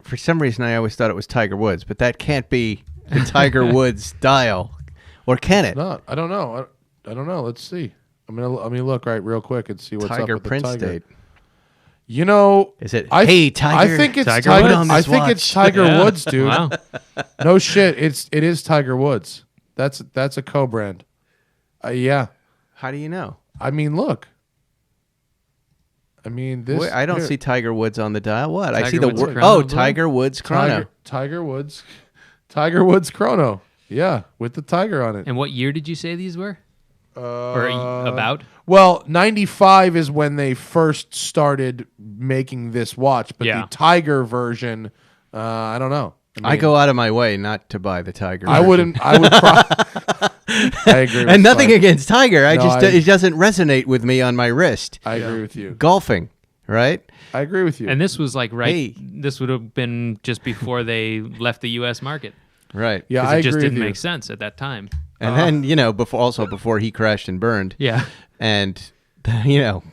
For some reason, I always thought it was Tiger Woods, but that can't be the Tiger Woods dial, or can it? Not. I don't know. I don't know. Let's see. Let me look real quick and see what's up Tiger with Prince the Tiger. date. You know, Is it? Hey, Tiger. I think it's Tiger Tiger. Woods. on I this think watch. it's Tiger Yeah. Woods, dude. Wow. No shit. It is Tiger Woods. That's a co-brand. Yeah. How do you know? I mean, look. I mean, this. Wait, I don't here. see Tiger Woods on the dial. What? I Tiger see the Woods word. Chrono Oh, Blue? Tiger Woods Chrono. Tiger Woods Chrono. Yeah, with the tiger on it. And what year did you say these were? Or about? Well, 95 is when they first started making this watch, but Yeah. the Tiger version, I don't know. I go out of my way not to buy the Tiger. I version. wouldn't. I would. I agree. With And nothing Spike. against Tiger. No, It doesn't resonate with me on my wrist. I agree with you. Golfing, right? I agree with you. And this was like Hey. this would have been just before they left the U.S. market. Right. yeah, 'Cause I it just agree didn't with you. make sense at that time. And then, before he crashed and burned. Yeah. And,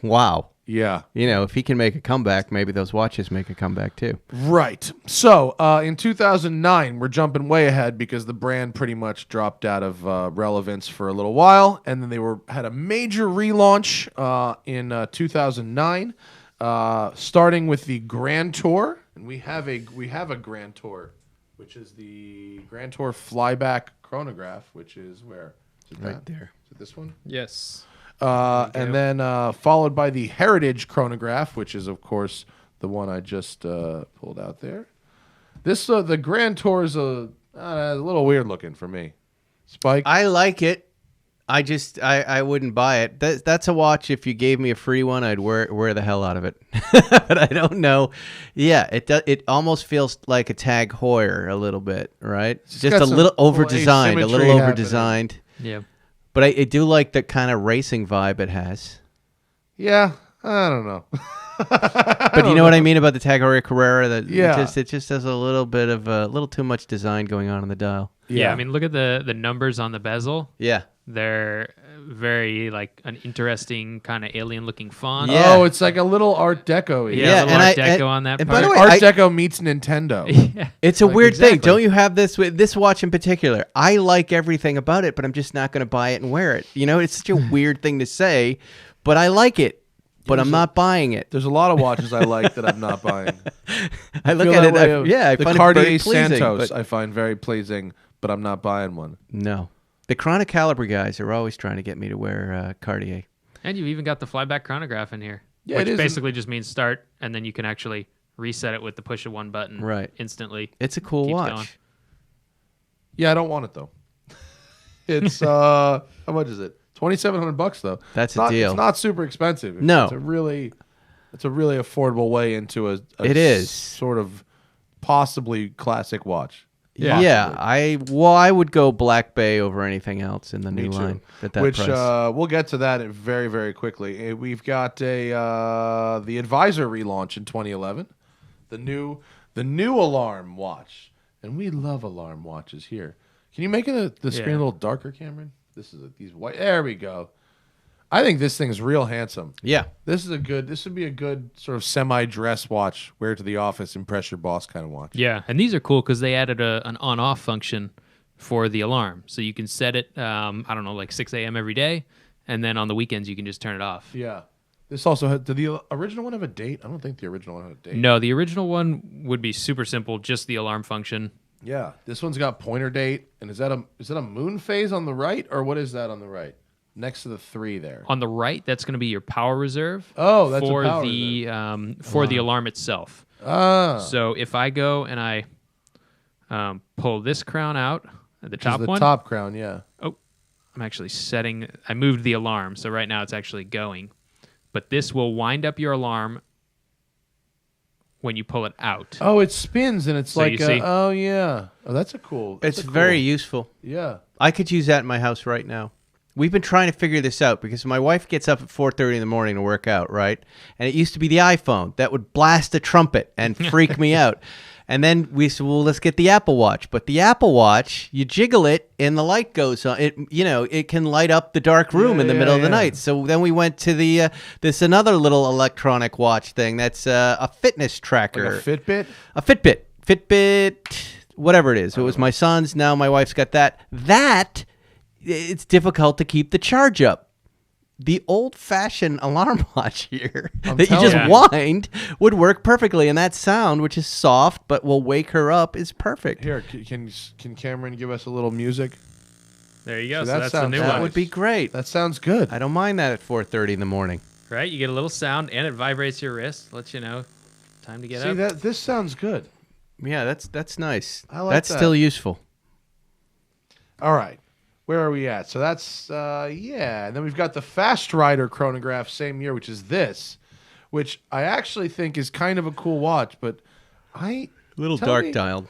wow. Yeah. If he can make a comeback, maybe those watches make a comeback too. Right. So in 2009, we're jumping way ahead because the brand pretty much dropped out of relevance for a little while, and then they had a major relaunch in 2009, starting with the Grand Tour, and we have a Grand Tour, which is the Grand Tour Flyback Chronograph, which is where is it Right that? there. Is it this one? Yes. And then followed by the Heritage Chronograph, which is, of course, the one I just pulled out there. The Grand Tour is a little weird looking for me. Spike? I like it. I wouldn't buy it. That's a watch. If you gave me a free one, I'd wear the hell out of it. But I don't know. Yeah, it almost feels like a Tag Heuer a little bit, right? Just got a some little little over-designed, a little asymmetry over-designed. Yeah. But I do like the kind of racing vibe it has. Yeah, I don't know. But you know what I mean about the Tag Heuer Carrera? That Yeah. it just has a little bit of a little too much design going on the dial. Yeah. I mean, look at the numbers on the bezel. Yeah. They're very like an interesting kind of alien-looking font. Yeah. Oh, it's like a little Art Deco. Yeah, a little and Art I- Deco and- on that and part. by the way, Art Deco meets Nintendo. Yeah. It's a Like, weird thing. exactly. Don't you have this with this watch in particular? I like everything about it, but I'm just not going to buy it and wear it. You know, it's such a weird thing to say, but I like it, but I'm not buying it. There's a lot of watches I like that I'm not buying. I look Feel at that it. way I, of- yeah, I the find Cartier it very pleasing. Santos But I find very pleasing, but I'm not buying one. no, the Chronocaliber guys are always trying to get me to wear Cartier. And you've even got the flyback chronograph in here, Yeah, which it is. basically just means start, and then you can actually reset it with the push of one button Right. instantly. It's a cool Keeps watch. going. Yeah, I don't want it though. It's how much is it? $2,700 though. That's It's a not, deal. It's not super expensive. No. it's a really affordable way into a It is. sort of possibly classic watch. Yeah, I would go Black Bay over anything else in the Me new too. line at that Which price. we'll get to that very, very quickly. We've got the Advisor relaunch in 2011, the new alarm watch, and we love alarm watches here. Can you make the screen Yeah. a little darker, Cameron? This is these white. There we go. I think this thing's real handsome. Yeah, This would be a good sort of semi-dress watch, wear to the office, impress your boss kind of watch. Yeah, and these are cool because they added an on-off function for the alarm, so you can set it. I don't know, like 6 a.m. every day, and then on the weekends you can just turn it off. Yeah. This also did the original one have a date? I don't think the original one had a date. No, the original one would be super simple, just the alarm function. Yeah, this one's got pointer date, and is that a moon phase on the right, or what is that on the right, next to the 3 there? On the right, that's going to be your power reserve. Oh, that's a for power the for the alarm itself. Ah, So if I go and I pull this crown out at the which is top the one, top crown, yeah. oh, I'm actually setting. I moved the alarm, so right now it's actually going. But this will wind up your alarm when you pull it out. Oh, it spins, and it's So like, you see? oh yeah, oh that's a cool. it's that's a very cool- useful. yeah. I could use that in my house right now. We've been trying to figure this out because my wife gets up at 4:30 in the morning to work out, right? And it used to be the iPhone that would blast a trumpet and freak me out. And then we said, well, let's get the Apple Watch. But the Apple Watch, you jiggle it and the light goes on. It can light up the dark room in the middle of the night. So then we went to this another little electronic watch thing that's a fitness tracker. Like a Fitbit. A Fitbit, whatever it is. It was my son's. Now my wife's got that. It's difficult to keep the charge up. The old-fashioned alarm watch here that you telling just you. wind would work perfectly, and that sound, which is soft but will wake her up, is perfect. Here, can Cameron give us a little music? There you go. So So that that's the sounds new nice. That one, would be great. That sounds good. I don't mind that at 4:30 in the morning. right? You get a little sound, and it vibrates your wrist, lets you know time to get See up. this sounds good. Yeah, that's nice. I like that's that. still useful. All right. Where are we at? So that's, yeah. And then we've got the Fast Rider chronograph same year, which is this, which I actually think is kind of a cool watch, but Little tell dark me- dialed.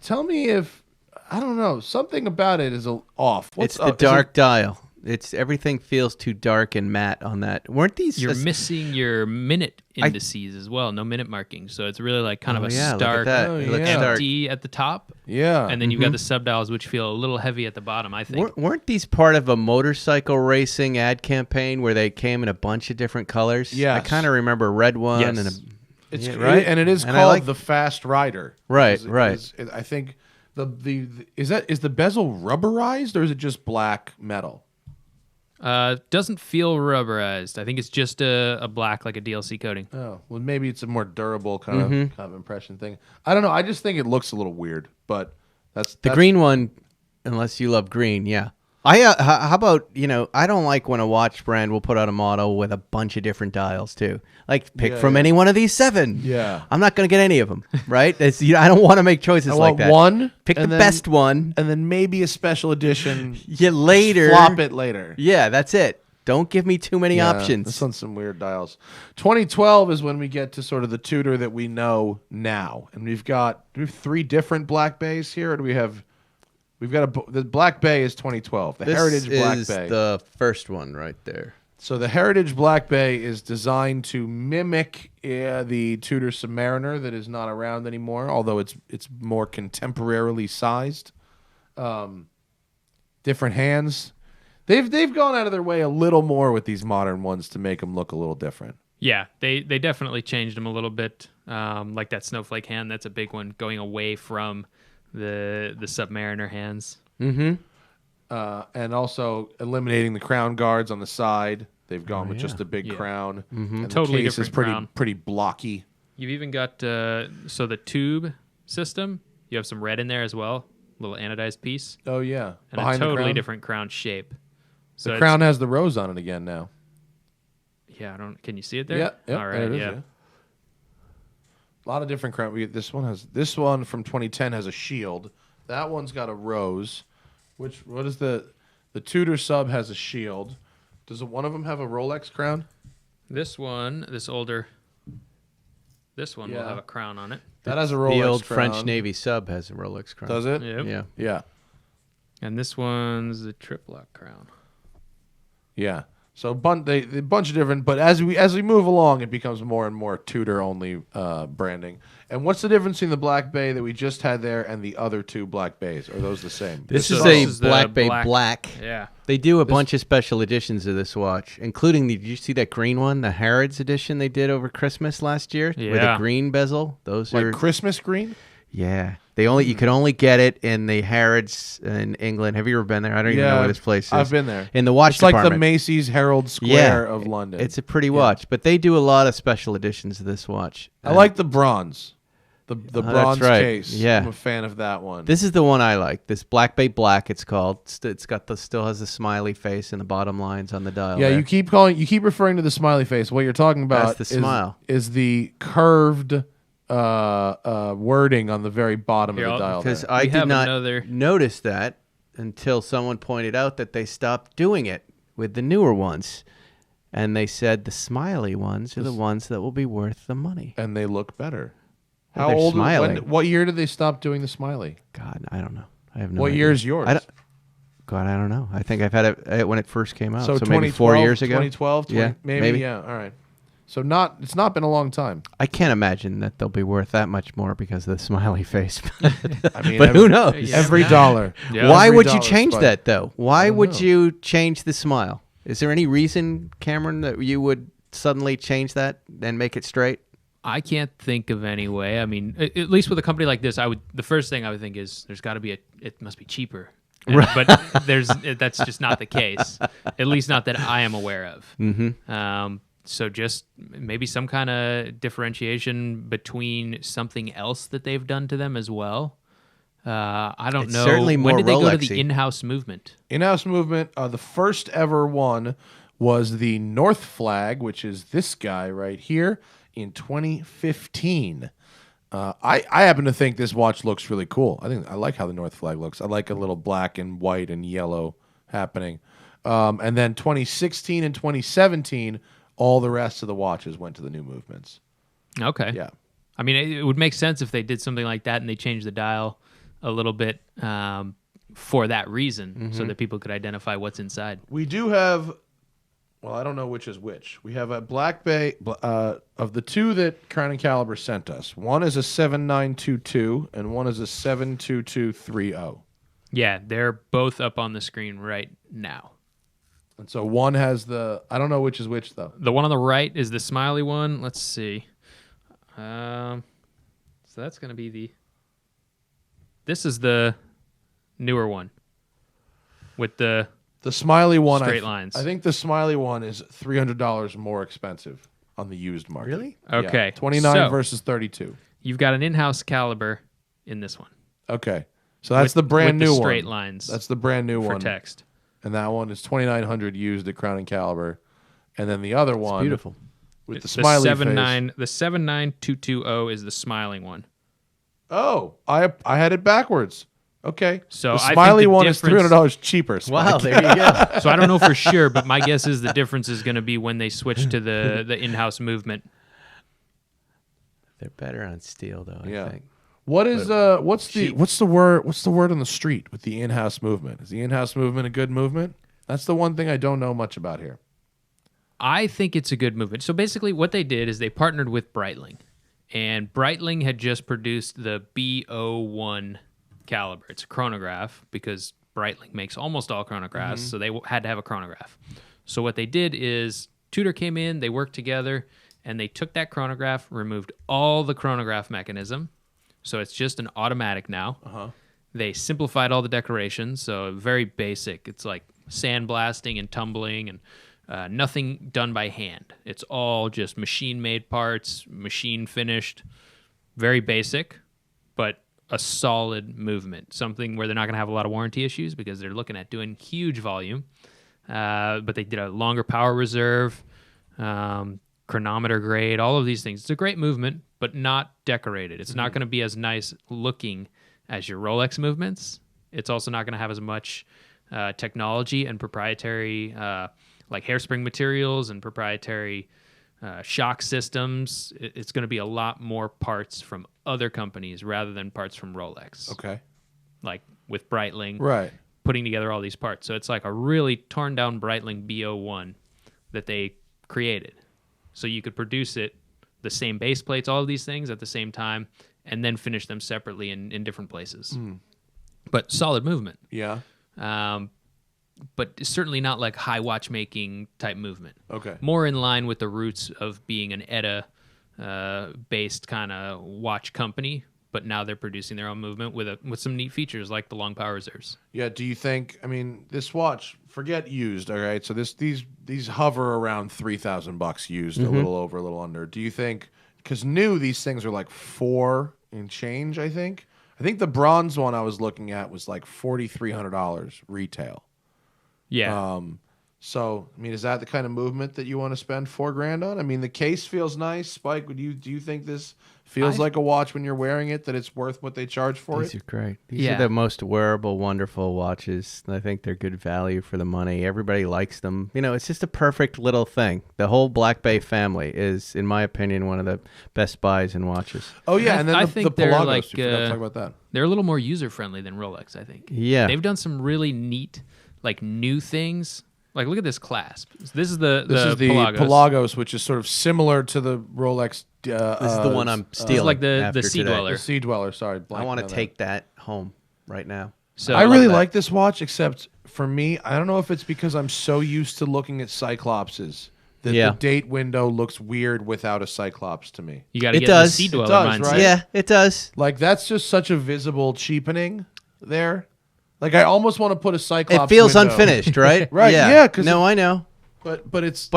Tell me if, I don't know, something about it is off. What's It's the up? Is it- dark dial. It's everything feels too dark and matte on that. Weren't these? You're missing your minute indices as well, no minute markings. So it's really like kind of a yeah, look at stark that. Oh, It looks yeah. stark. empty at the top, Yeah. and then you've got the subdials, which feel a little heavy at the bottom, I think. Weren't these part of a motorcycle racing ad campaign where they came in a bunch of different colors? Yes. I kind of remember a red one Yes. and a It's yeah, right? and it is And I called like- the Fast Rider. Right, It right. I think is the bezel rubberized or is it just black metal? Doesn't feel rubberized. I think it's just a black, like a DLC coating. Oh, well, maybe it's a more durable kind of impression thing. I don't know. I just think it looks a little weird, but that's the green one. Unless you love green, yeah. How about I don't like when a watch brand will put out a model with a bunch of different dials too. Like pick Yeah, from yeah. any one of these 7. Yeah. I'm not gonna get any of them. Right? I don't want to make choices I like want that. one. Pick the and then- best one. and then maybe a special edition. Yeah, later. Flop it later. Yeah, that's it. Don't give me too many Yeah, options. This one's some weird dials. 2012 is when we get to sort of the Tudor that we know now, and do we have 3 different Black Bays here, or do we have? We've got the Black Bay is 2012. The Heritage Black is Bay. the first one right there. So the Heritage Black Bay is designed to mimic the Tudor Submariner that is not around anymore, although it's more contemporarily sized. Different hands. They've gone out of their way a little more with these modern ones to make them look a little different. Yeah, they definitely changed them a little bit. Like that snowflake hand, that's a big one, going away from the Submariner hands. Mm-hmm. And also eliminating the crown guards on the side. They've gone with just a big crown. Mm-hmm. And Totally the case is different crown. pretty blocky. You've even got so the tube system. You have some red in there as well, little anodized piece, Oh yeah, and behind a the totally crown. different crown shape. So The it's- crown has the rose on it again now. Yeah, I don't. Can you see it there? Yeah, All there right. it is, Yeah. A lot of different crown. This one from 2010 has a shield. That one's got a rose. What is the Tudor sub has a shield. Does one of them have a Rolex crown? This one, this older. This one will Yeah. have a crown on it. That has a Rolex The old crown. French Navy sub has a Rolex crown. Does it? Yep. Yeah. Yeah. And this one's the triplock crown. Yeah. So a bunch of different, but as we move along, it becomes more and more Tudor only branding. And what's the difference between the Black Bay that we just had there and the other two Black Bays? Are those the same? This This is is a the Black Bay black- Black. Yeah. They do a bunch of special editions of this watch, including did you see that green one, the Harrods edition they did over Christmas last year with a Yeah. green bezel? Those Like are Christmas green? yeah. You could only get it in the Harrods in England. Have you ever been there? I don't even know what this place is. I've been there. In the watch It's like the department. Macy's Herald Square of London. It's a pretty watch, but they do a lot of special editions of this watch. I like the bronze. The that's bronze right. case. Yeah. I'm a fan of that one. This is the one I like. This Black Bay Black, it's called. It's got still has the smiley face and the bottom lines on the dial. Yeah, there. you keep referring to the smiley face. What you're talking about That's the smile. is the curved wording on the very bottom Here, of the dial. because there. I We did have not another- notice that until someone pointed out that they stopped doing it with the newer ones, and they said the smiley ones are the ones that will be worth the money. And they look better. Well, How they're old? smiling. What year did they stop doing the smiley? God, I don't know. I have no What idea. year is yours? I don't know. I think I've had it when it first came out. So So maybe 4 years ago. 2012, Yeah, maybe. Yeah, all right. So it's not been a long time. I can't imagine that they'll be worth that much more because of the smiley face. I mean, but who knows? Yeah. Every dollar. Yeah. Why Every would you dollar change spike. that though? Why don't would know. you change the smile? Is there any reason, Cameron, that you would suddenly change that and make it straight? I can't think of any way. I mean, at least with a company like this, the first thing I would think is there's got to be it must be cheaper. But that's just not the case. At least not that I am aware of. Mm-hmm. So just maybe some kind of differentiation between something else that they've done to them as well. I don't It's know. certainly When more did they go to Rolex-y. the in-house movement? In-house movement. The first ever one was the North Flag, which is this guy right here, in 2015. I happen to think this watch looks really cool. I like how the North Flag looks. I like a little black and white and yellow happening. And then 2016 and 2017, all the rest of the watches went to the new movements. Okay. Yeah. I mean, it would make sense if they did something like that and they changed the dial a little bit for that reason, so that people could identify what's inside. We do have, well, I don't know which is which. We have a Black Bay, of the two that Crown and Caliber sent us. One is a 7922 and one is a 72230. Yeah, they're both up on the screen right now. And so one has I don't know which is which, though. The one on the right is the smiley one. Let's see. So that's going to be this is the newer one with the The smiley one, Straight lines. I think the smiley one is $300 more expensive on the used market. Really? Okay, Yeah, 29 so- versus 32. You've got an in-house caliber in this one. Okay. So that's with- the brand with new the straight one. lines. That's the brand new for one. text. And that one is 2,900 used at Crown and Caliber. And then the other one Beautiful. with the smiley face. 79220 is the smiling one. Oh, I had it backwards. Okay. So the I think smiley the one is difference- $300 cheaper. Spike. Wow, there you go. So I don't know for sure, but my guess is the difference is going to be when they switch to the in-house movement. They're better on steel, though. Yeah. I think. What is what's the word on the street with the in-house movement? Is the in-house movement a good movement? That's the one thing I don't know much about here. I think it's a good movement. So basically what they did is they partnered with Breitling. And Breitling had just produced the B01 caliber. It's a chronograph because Breitling makes almost all chronographs, so they had to have a chronograph. So what they did is Tudor came in, they worked together, and they took that chronograph, removed all the chronograph mechanism, so it's just an automatic now. They simplified all the decorations, so very basic. It's like sandblasting and tumbling and nothing done by hand. It's all just machine-made parts, machine-finished, very basic, but a solid movement, something where they're not going to have a lot of warranty issues because they're looking at doing huge volume. But they did a longer power reserve, chronometer grade, all of these things. It's a great movement, but not decorated. It's not going to be as nice looking as your Rolex movements. It's also not going to have as much technology and proprietary like hairspring materials and proprietary shock systems. It's going to be a lot more parts from other companies rather than parts from Rolex. Okay. Like with Breitling. Right. Putting together all these parts. So it's like a really torn down Breitling B01 that they created. So you could produce it, the same base plates, all of these things at the same time, and then finish them separately in different places. But solid movement. Yeah. But certainly not like high watchmaking type movement. Okay. More in line with the roots of being an ETA based kind of watch company. But now they're producing their own movement with some neat features like the long power reserves. Yeah. Do you think? I mean, this watch. Forget used. All right. So these hover around $3,000 used, a little over, a little under. Do you think? Because new, these things are like $4 and change. I think the bronze one I was looking at was like $4,300 retail. Yeah. So I mean, is that the kind of movement that you want to spend $4,000 on? I mean, the case feels nice. Spike, do you think this feels like a watch when you're wearing it, that it's worth what they charge for These it? are great. These are the most wearable, wonderful watches. I think they're good value for the money. Everybody likes them. You know, it's just a perfect little thing. The whole Black Bay family is, in my opinion, one of the best buys in watches. Oh yeah, and then I the think they're Pelagos. like, You forgot to talk about that. They're a little more user friendly than Rolex, I think. Yeah. They've done some really neat, like new things. Like look at this clasp. This is the Pelagos. Pelagos, which is sort of similar to the Rolex. This is the one I'm stealing. It's like the after Sea today. Dweller. The Sea Dweller. Sorry, I want to take that home right now. So I really that. like this watch, except for me, I don't know if it's because I'm so used to looking at Cyclopses that the date window looks weird without a Cyclops to me. you got to It get does. the Sea It Dweller does, mindset. right? Yeah, it does. Like that's just such a visible cheapening there. Like I almost want to put a Cyclops. It feels window. unfinished, right? Right, yeah, 'cause no, I know. But it's.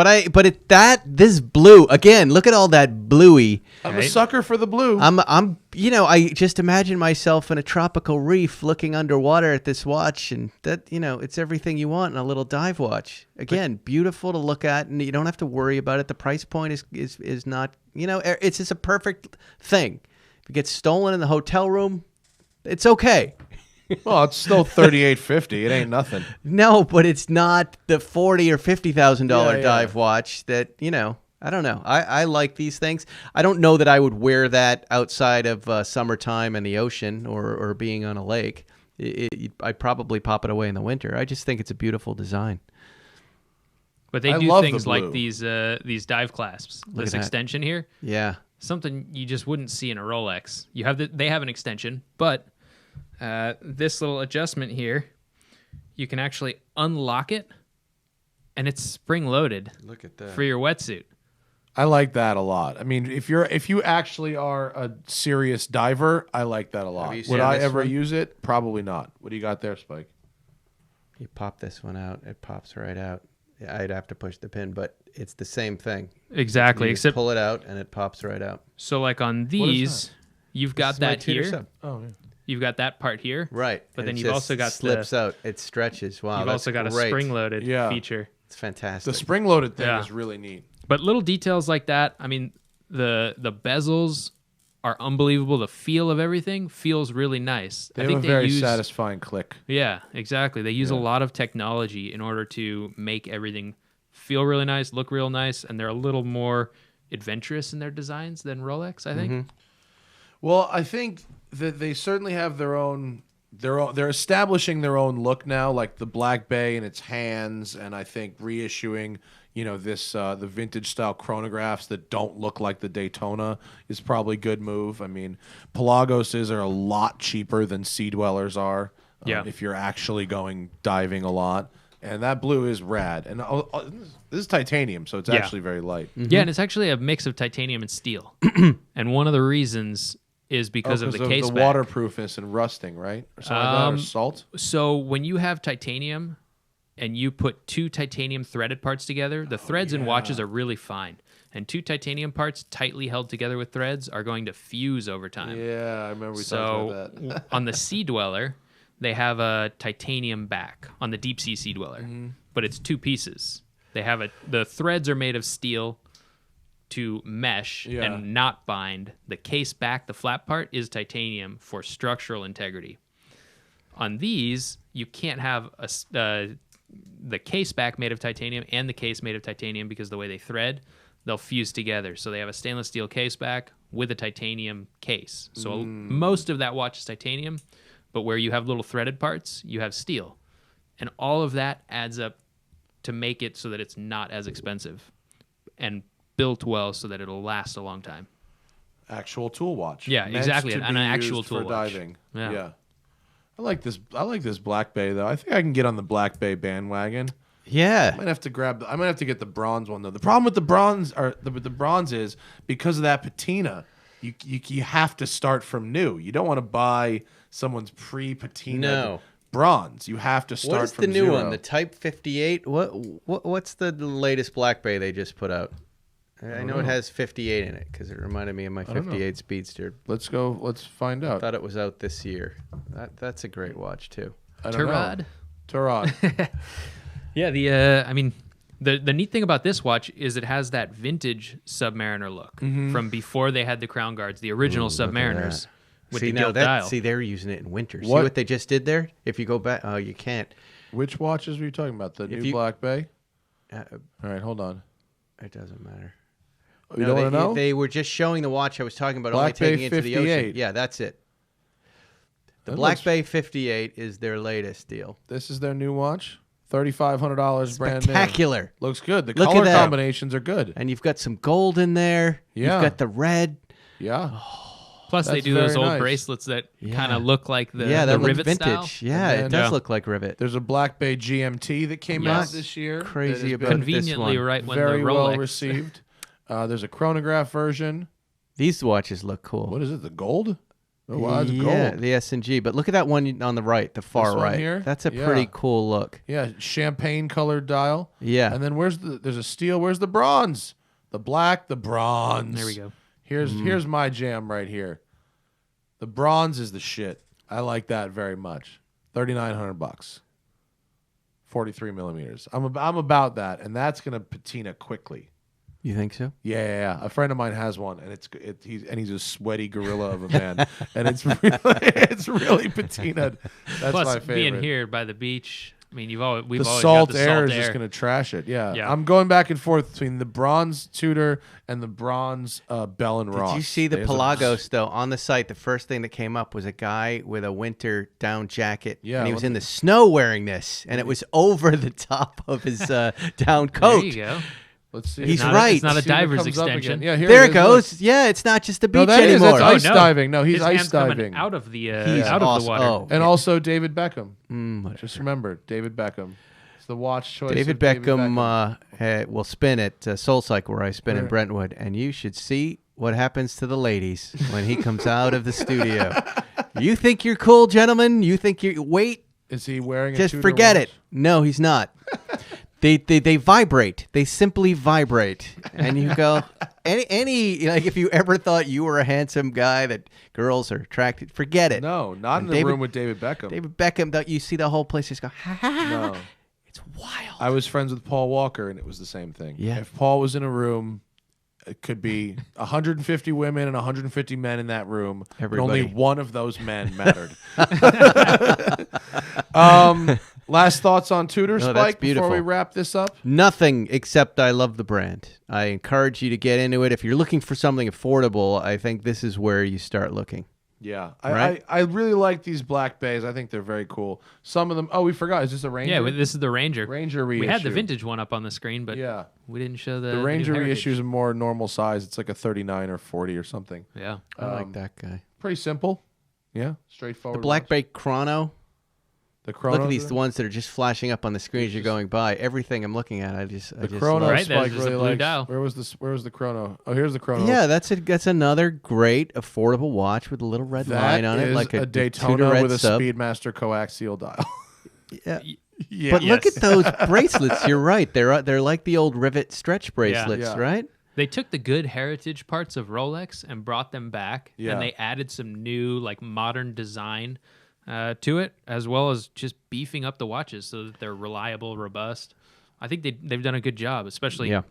This blue again. Look at all that bluey. I'm a sucker for the blue. I just imagine myself in a tropical reef looking underwater at this watch, and that, it's everything you want in a little dive watch. Again, beautiful to look at, and you don't have to worry about it. The price point is not, it's just a perfect thing. If it gets stolen in the hotel room, it's okay. Well, it's still $38.50. It ain't nothing. No, but it's not the $40,000 or $50,000 Yeah. dive watch that, I don't know. I like these things. I don't know that I would wear that outside of summertime and the ocean or being on a lake. I'd probably pop it away in the winter. I just think it's a beautiful design. But they I do love things the like blue. these dive clasps. Look This at that. extension here, Yeah. something you just wouldn't see in a Rolex. They have an extension, but this little adjustment here, you can actually unlock it, and it's spring loaded. Look at that. For your wetsuit. I like that a lot. I mean, if you actually are a serious diver, I like that a lot. you seen Would I this ever one? use it? Probably not. What do you got there, Spike? You pop this one out, it pops right out. Yeah, I'd have to push the pin, but it's the same thing. Exactly, You just except pull it out and it pops right out. so like on is these, you've got This is my that Tudor here. sub. Oh, yeah. You've got that part here. Right. But and then it you've just also got slips out. It stretches. Wow. You've that's also got great. a spring-loaded Yeah. feature. It's fantastic. The spring-loaded thing Yeah. is really neat. But little details like that, I mean, the bezels are unbelievable. The feel of everything feels really nice. They I have think a they very use, satisfying click. Yeah, exactly. They use a Yeah. lot of technology in order to make everything feel really nice, look real nice, and they're a little more adventurous in their designs than Rolex, I think. Mm-hmm. Well, I think that they certainly have their own. They're establishing their own look now, like the Black Bay and its hands, and I think reissuing, this the vintage style chronographs that don't look like the Daytona is probably a good move. I mean, Pelagoses are a lot cheaper than Sea Dwellers are. Yeah. if you're actually going diving a lot. And that blue is rad. And this is titanium, so it's Yeah. actually very light. Yeah, and it's actually a mix of titanium and steel. And one of the reasons is because of the case the back. waterproofness and rusting, right? Or something like that, or salt. So when you have titanium and you put 2 titanium threaded parts together, the threads in watches are really fine. And 2 titanium parts tightly held together with threads are going to fuse over time. Yeah, I remember we talked about that. On the Sea Dweller, they have a titanium back on the deep sea Sea Dweller, but it's 2 pieces. They have the threads are made of steel to mesh and not bind. The case back, the flat part, is titanium for structural integrity. On these, you can't have the case back made of titanium and the case made of titanium because the way they thread, they'll fuse together. So they have a stainless steel case back with a titanium case. So most of that watch is titanium, but where you have little threaded parts, you have steel. And all of that adds up to make it so that it's not as expensive and built well so that it'll last a long time. Actual tool watch. Yeah, Meant exactly. to An be actual used tool for watch. diving. Yeah. I like this Black Bay though. I think I can get on the Black Bay bandwagon. Yeah. I might have to get the bronze one though. The problem with the bronze is because of that patina, you have to start from new. You don't want to buy someone's pre-patina bronze. You have to start What is from the new zero. one? The Type 58? What's the latest Black Bay they just put out? I know it has 58 in it because it reminded me of my 58 Speedster. Let's go. Let's find I out. thought it was out this year. That's a great watch too. I don't know. Turad? Turad. Yeah, the neat thing about this watch is it has that vintage Submariner look from before they had the crown guards, the original Submariners with the gilt dial. See, they're using it in winter. See What? what they just did there? If you go back, oh, you can't. Which watches were you talking about? The new Black Bay? Uh, All right, hold on. it doesn't matter. You don't want to know? They were just showing the watch I was talking about, Black only Bay taking it to the ocean. 58. Yeah, that's it. The That Black looks- Bay 58 is their latest deal. This is their new watch. $3,500 brand new. Spectacular. Looks good. The Look at color that. combinations are good. And you've got some gold in there. Yeah. You've got the red. Yeah. Plus, they That's do those very old nice. bracelets that Yeah. kind of look like the Yeah, that looks rivet vintage. style. Yeah, And it then- does Yeah. look like rivet. There's a Black Bay GMT that came out Yes. this year. that Crazy has about been this Conveniently one. right when very the well Rolex. received. There's a chronograph version. These watches look cool. What is it? The gold? Oh, wow, it's Yeah, gold. the S&G. But look at that one on the right, the far This one right. here? That's a Yeah. pretty cool look. Yeah, champagne colored dial. Yeah. And then there's a steel. Where's the bronze? The black, the bronze. There we go. Here's my jam right here. The bronze is the shit. I like that very much. $3,900. 43 millimeters. I'm about that, and that's gonna patina quickly. You think so? Yeah. A friend of mine has one, and he's a sweaty gorilla of a man, and it's really patinaed. That's Plus, my favorite. being here by the beach, I mean, we've always the got salt the air salt is air. just going to trash it. Yeah. Yeah. I'm going back and forth between the bronze Tudor and the bronze Bell and Ross. Did you see the There's a- Pelagos, though? On the site, the first thing that came up was a guy with a winter down jacket. Yeah, And he was what in the snow wearing this, and it was over the top of his down coat. There you go. Let's see. He's Let's right. It's not a see if it diver's comes up again. extension. Yeah, here There it it is. goes. Look. Yeah, it's not just a beach No, that is. anymore. That's ice no. diving. No, he's His ice hand's coming diving. out of the He's out of awesome. the water. Oh, And also David Beckham. whatever. Just remember, David Beckham. It's the watch choice. David of Beckham will spin at Soul Cycle, where I spin in Right. Brentwood, and you should see what happens to the ladies when he comes out of the studio. You think you're cool, gentlemen? You think you wait? Is he wearing a Just Tudor forget watch? it. No, he's not. They vibrate. They simply vibrate, and you go any like if you ever thought you were a handsome guy that girls are attracted, forget it. No, not in And the David- room with David Beckham. David Beckham, that you see the whole place just go. Ha, ha, ha. No. It's wild. I was friends with Paul Walker, and it was the same thing. Yeah. If Paul was in a room, it could be 150 women and 150 men in that room. But only Everybody. one of those men mattered. Last thoughts on Tudor, No, that's Spike, before beautiful. we wrap this up? Nothing except I love the brand. I encourage you to get into it. If you're looking for something affordable, I think this is where you start looking. Yeah. Right? I really like these Black Bays. I think they're very cool. Some of them, oh, we forgot. Is this a Ranger? Yeah, this is the Ranger. Ranger We had the reissue. vintage one up on the screen, but Yeah. we didn't show the The new Ranger heritage. reissue is a more normal size. It's like a 39 or 40 or something. Yeah. I like that guy. Pretty simple. Yeah. Straightforward. The Black watch. Bay Chrono. The Chrono. Look at these ones that are just flashing up on the screen as you're going by. Everything I'm looking at, I just Chrono love. Right, Spike there's a really blue likes. dial. Where was the Chrono? Oh, here's the Chrono. Yeah, that's another great affordable watch with a little red that line on it, is like a Tudor Daytona red with a sub. Speedmaster coaxial dial. Yeah. Yeah. But look Yes. at those bracelets. You're right. They're like the old rivet stretch bracelets, Yeah. right? They took the good heritage parts of Rolex and brought them back, Yeah. and they added some new, like, modern design to it, as well as just beefing up the watches so that they're reliable, robust. I think they've done a good job, especially Yeah.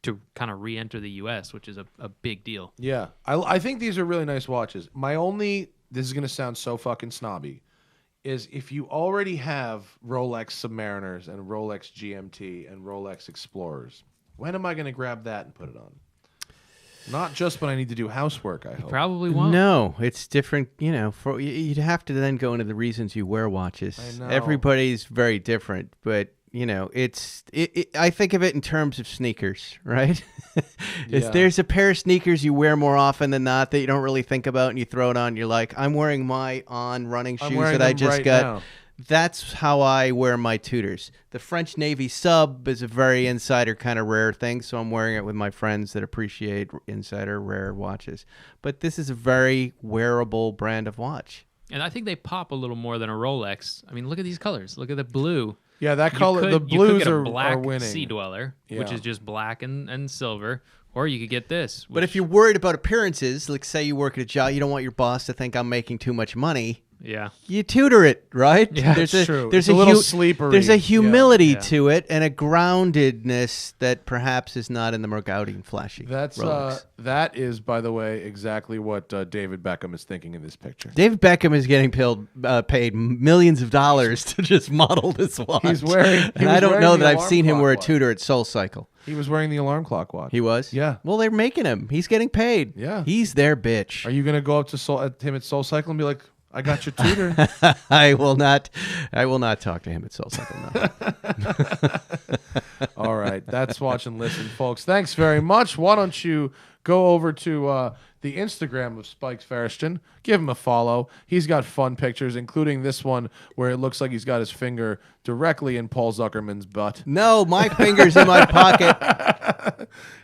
to kind of re-enter the U.S., which is a big deal. Yeah, I think these are really nice watches. This is going to sound so fucking snobby, is if you already have Rolex Submariners and Rolex GMT and Rolex Explorers, when am I going to grab that and put it on? Not just when I need to do housework, I hope. Probably won't. No, it's different. You'd have to then go into the reasons you wear watches. I know. Everybody's very different, but I think of it in terms of sneakers, right? Yeah. There's a pair of sneakers you wear more often than not that you don't really think about, and you throw it on. You're like, I'm wearing my running I'm shoes wearing that I them just right got. now. That's how I wear my Tudors. The French Navy sub is a very insider kind of rare thing, so I'm wearing it with my friends that appreciate insider rare watches. But this is a very wearable brand of watch. And I think they pop a little more than a Rolex. I mean, look at these colors. Look at the blue. Yeah, that You color, could- the you could blues get a are black winning. Sea Dweller, which Yeah. is just black and silver, or you could get this. But if which- you're worried about appearances, like say you work at a job, you don't want your boss to think I'm making too much money. yeah, You tutor it, right? Yeah, there's it's true. It's a little sleepery. There's a humility Yeah. to it and a groundedness that perhaps is not in the more gaudy and flashy. That's Rolex. that is, by the way, exactly what David Beckham is thinking in this picture. David Beckham is getting paid millions of dollars to just model this watch. He's wearing- and was I don't wearing know the that I've alarm seen him clock wear a watch. Tudor at SoulCycle. He was wearing the alarm clock watch. He was? Yeah. Well, they're making him. He's getting paid. Yeah. He's their bitch. Are you gonna go up to him at SoulCycle and be like, "I got your tutor"? I will not talk to him at SoulCycle. No. All right, that's Watch and Listen, folks. Thanks very much. Why don't you go over to the Instagram of Spike Feresten, give him a follow. He's got fun pictures, including this one where it looks like he's got his finger directly in Paul Zuckerman's butt. No, my finger's in my pocket.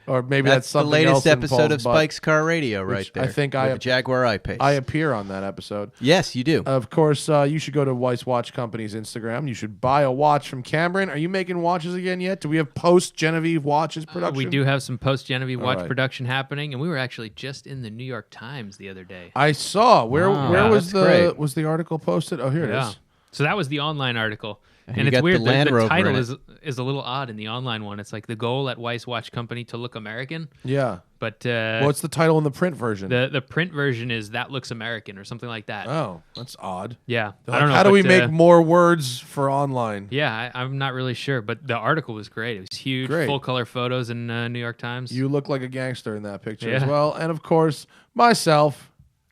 Or maybe That's that's the something latest else in episode Paul's of butt. Spike's Car Radio right Which there. I think with I- the Jaguar I-Pace. I appear on that episode. Yes, you do. Of course, you should go to Weiss Watch Company's Instagram. You should buy a watch from Cameron. Are you making watches again yet? Do we have post-Genevieve watches production? we do have some post-Genevieve watch right. production happening, and we were actually just in the New York Times the other day. I saw. Where Wow, was that's great. the article posted? Oh, here it is. So that was the online article. And And you it's got weird. the Land Rover The title in it. is a little odd in the online one. It's like the goal at Weiss Watch Company to look American. Yeah. But What's the title in the print version? the print version is That Looks American or something like that. Oh, that's odd. Yeah. They're I like, don't know. how do we but, make more words for online? Yeah, I'm not really sure. But the article was great. It was huge. Great. Full color photos in New York Times. You look like a gangster in that picture as Yeah. well. And of course, myself.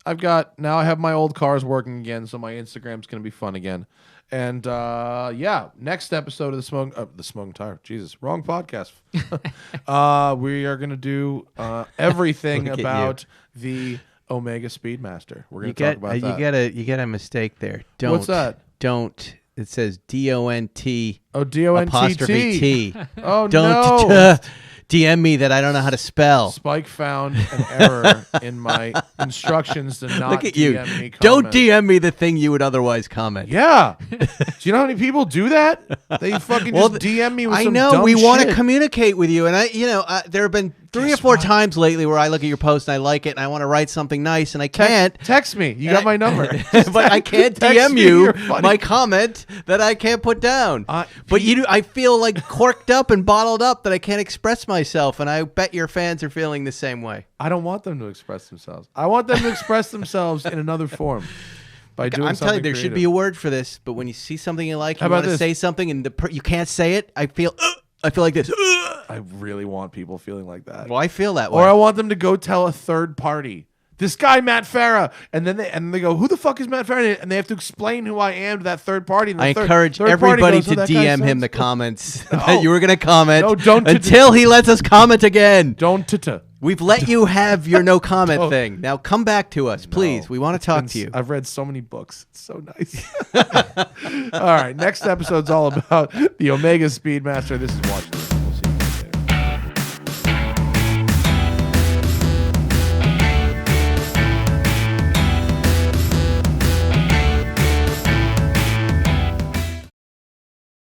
I have my old cars working again, so my Instagram's going to be fun again. And next episode of the Smoking Tire. Jesus, wrong podcast. We are going to do everything Look at about the Omega Speedmaster. We're going to talk about that. You get a mistake there. Don't. What's that? Don't. It says DONT Oh, DONTT. apostrophe T. Oh, Don't no. DM me that I don't know how to spell. Spike found an error in my instructions to not Look at you. DM me Don't comments. DM me the thing you would otherwise comment. Yeah. Do you know how many people do that? They fucking just DM me with I some know dumb we want to shit. communicate with you, and there have been 3 or 4 times lately where I look at your post and I like it, and I want to write something nice, and I can't. Text me. You got my number. But I can't Text DM me, you you're funny. my comment that I can't put down. But Pete- I feel like corked up and bottled up that I can't express myself, and I bet your fans are feeling the same way. I don't want them to express themselves. I want them to express themselves in another form. By doing I'm telling you, there something should be a word for this. But when you see something you like, How you about want to this? say something, and you can't say it. I feel like this. I really want people feeling like that. Well, I feel that way. Or I want them to go tell a third party. This guy, Matt Farah. And then they go, who the fuck is Matt Farah? And they have to explain who I am to that third party. And the I third encourage party everybody goes, to "Oh, that guy DM him sucks." the comments that you were going to comment No, don't until he lets us comment again. Don't. We've let you have your no comment thing. Now come back to us, please. No, We want to talk to you. I've read so many books. It's so nice. All right. Next episode's all about the Omega Speedmaster. This is Watch.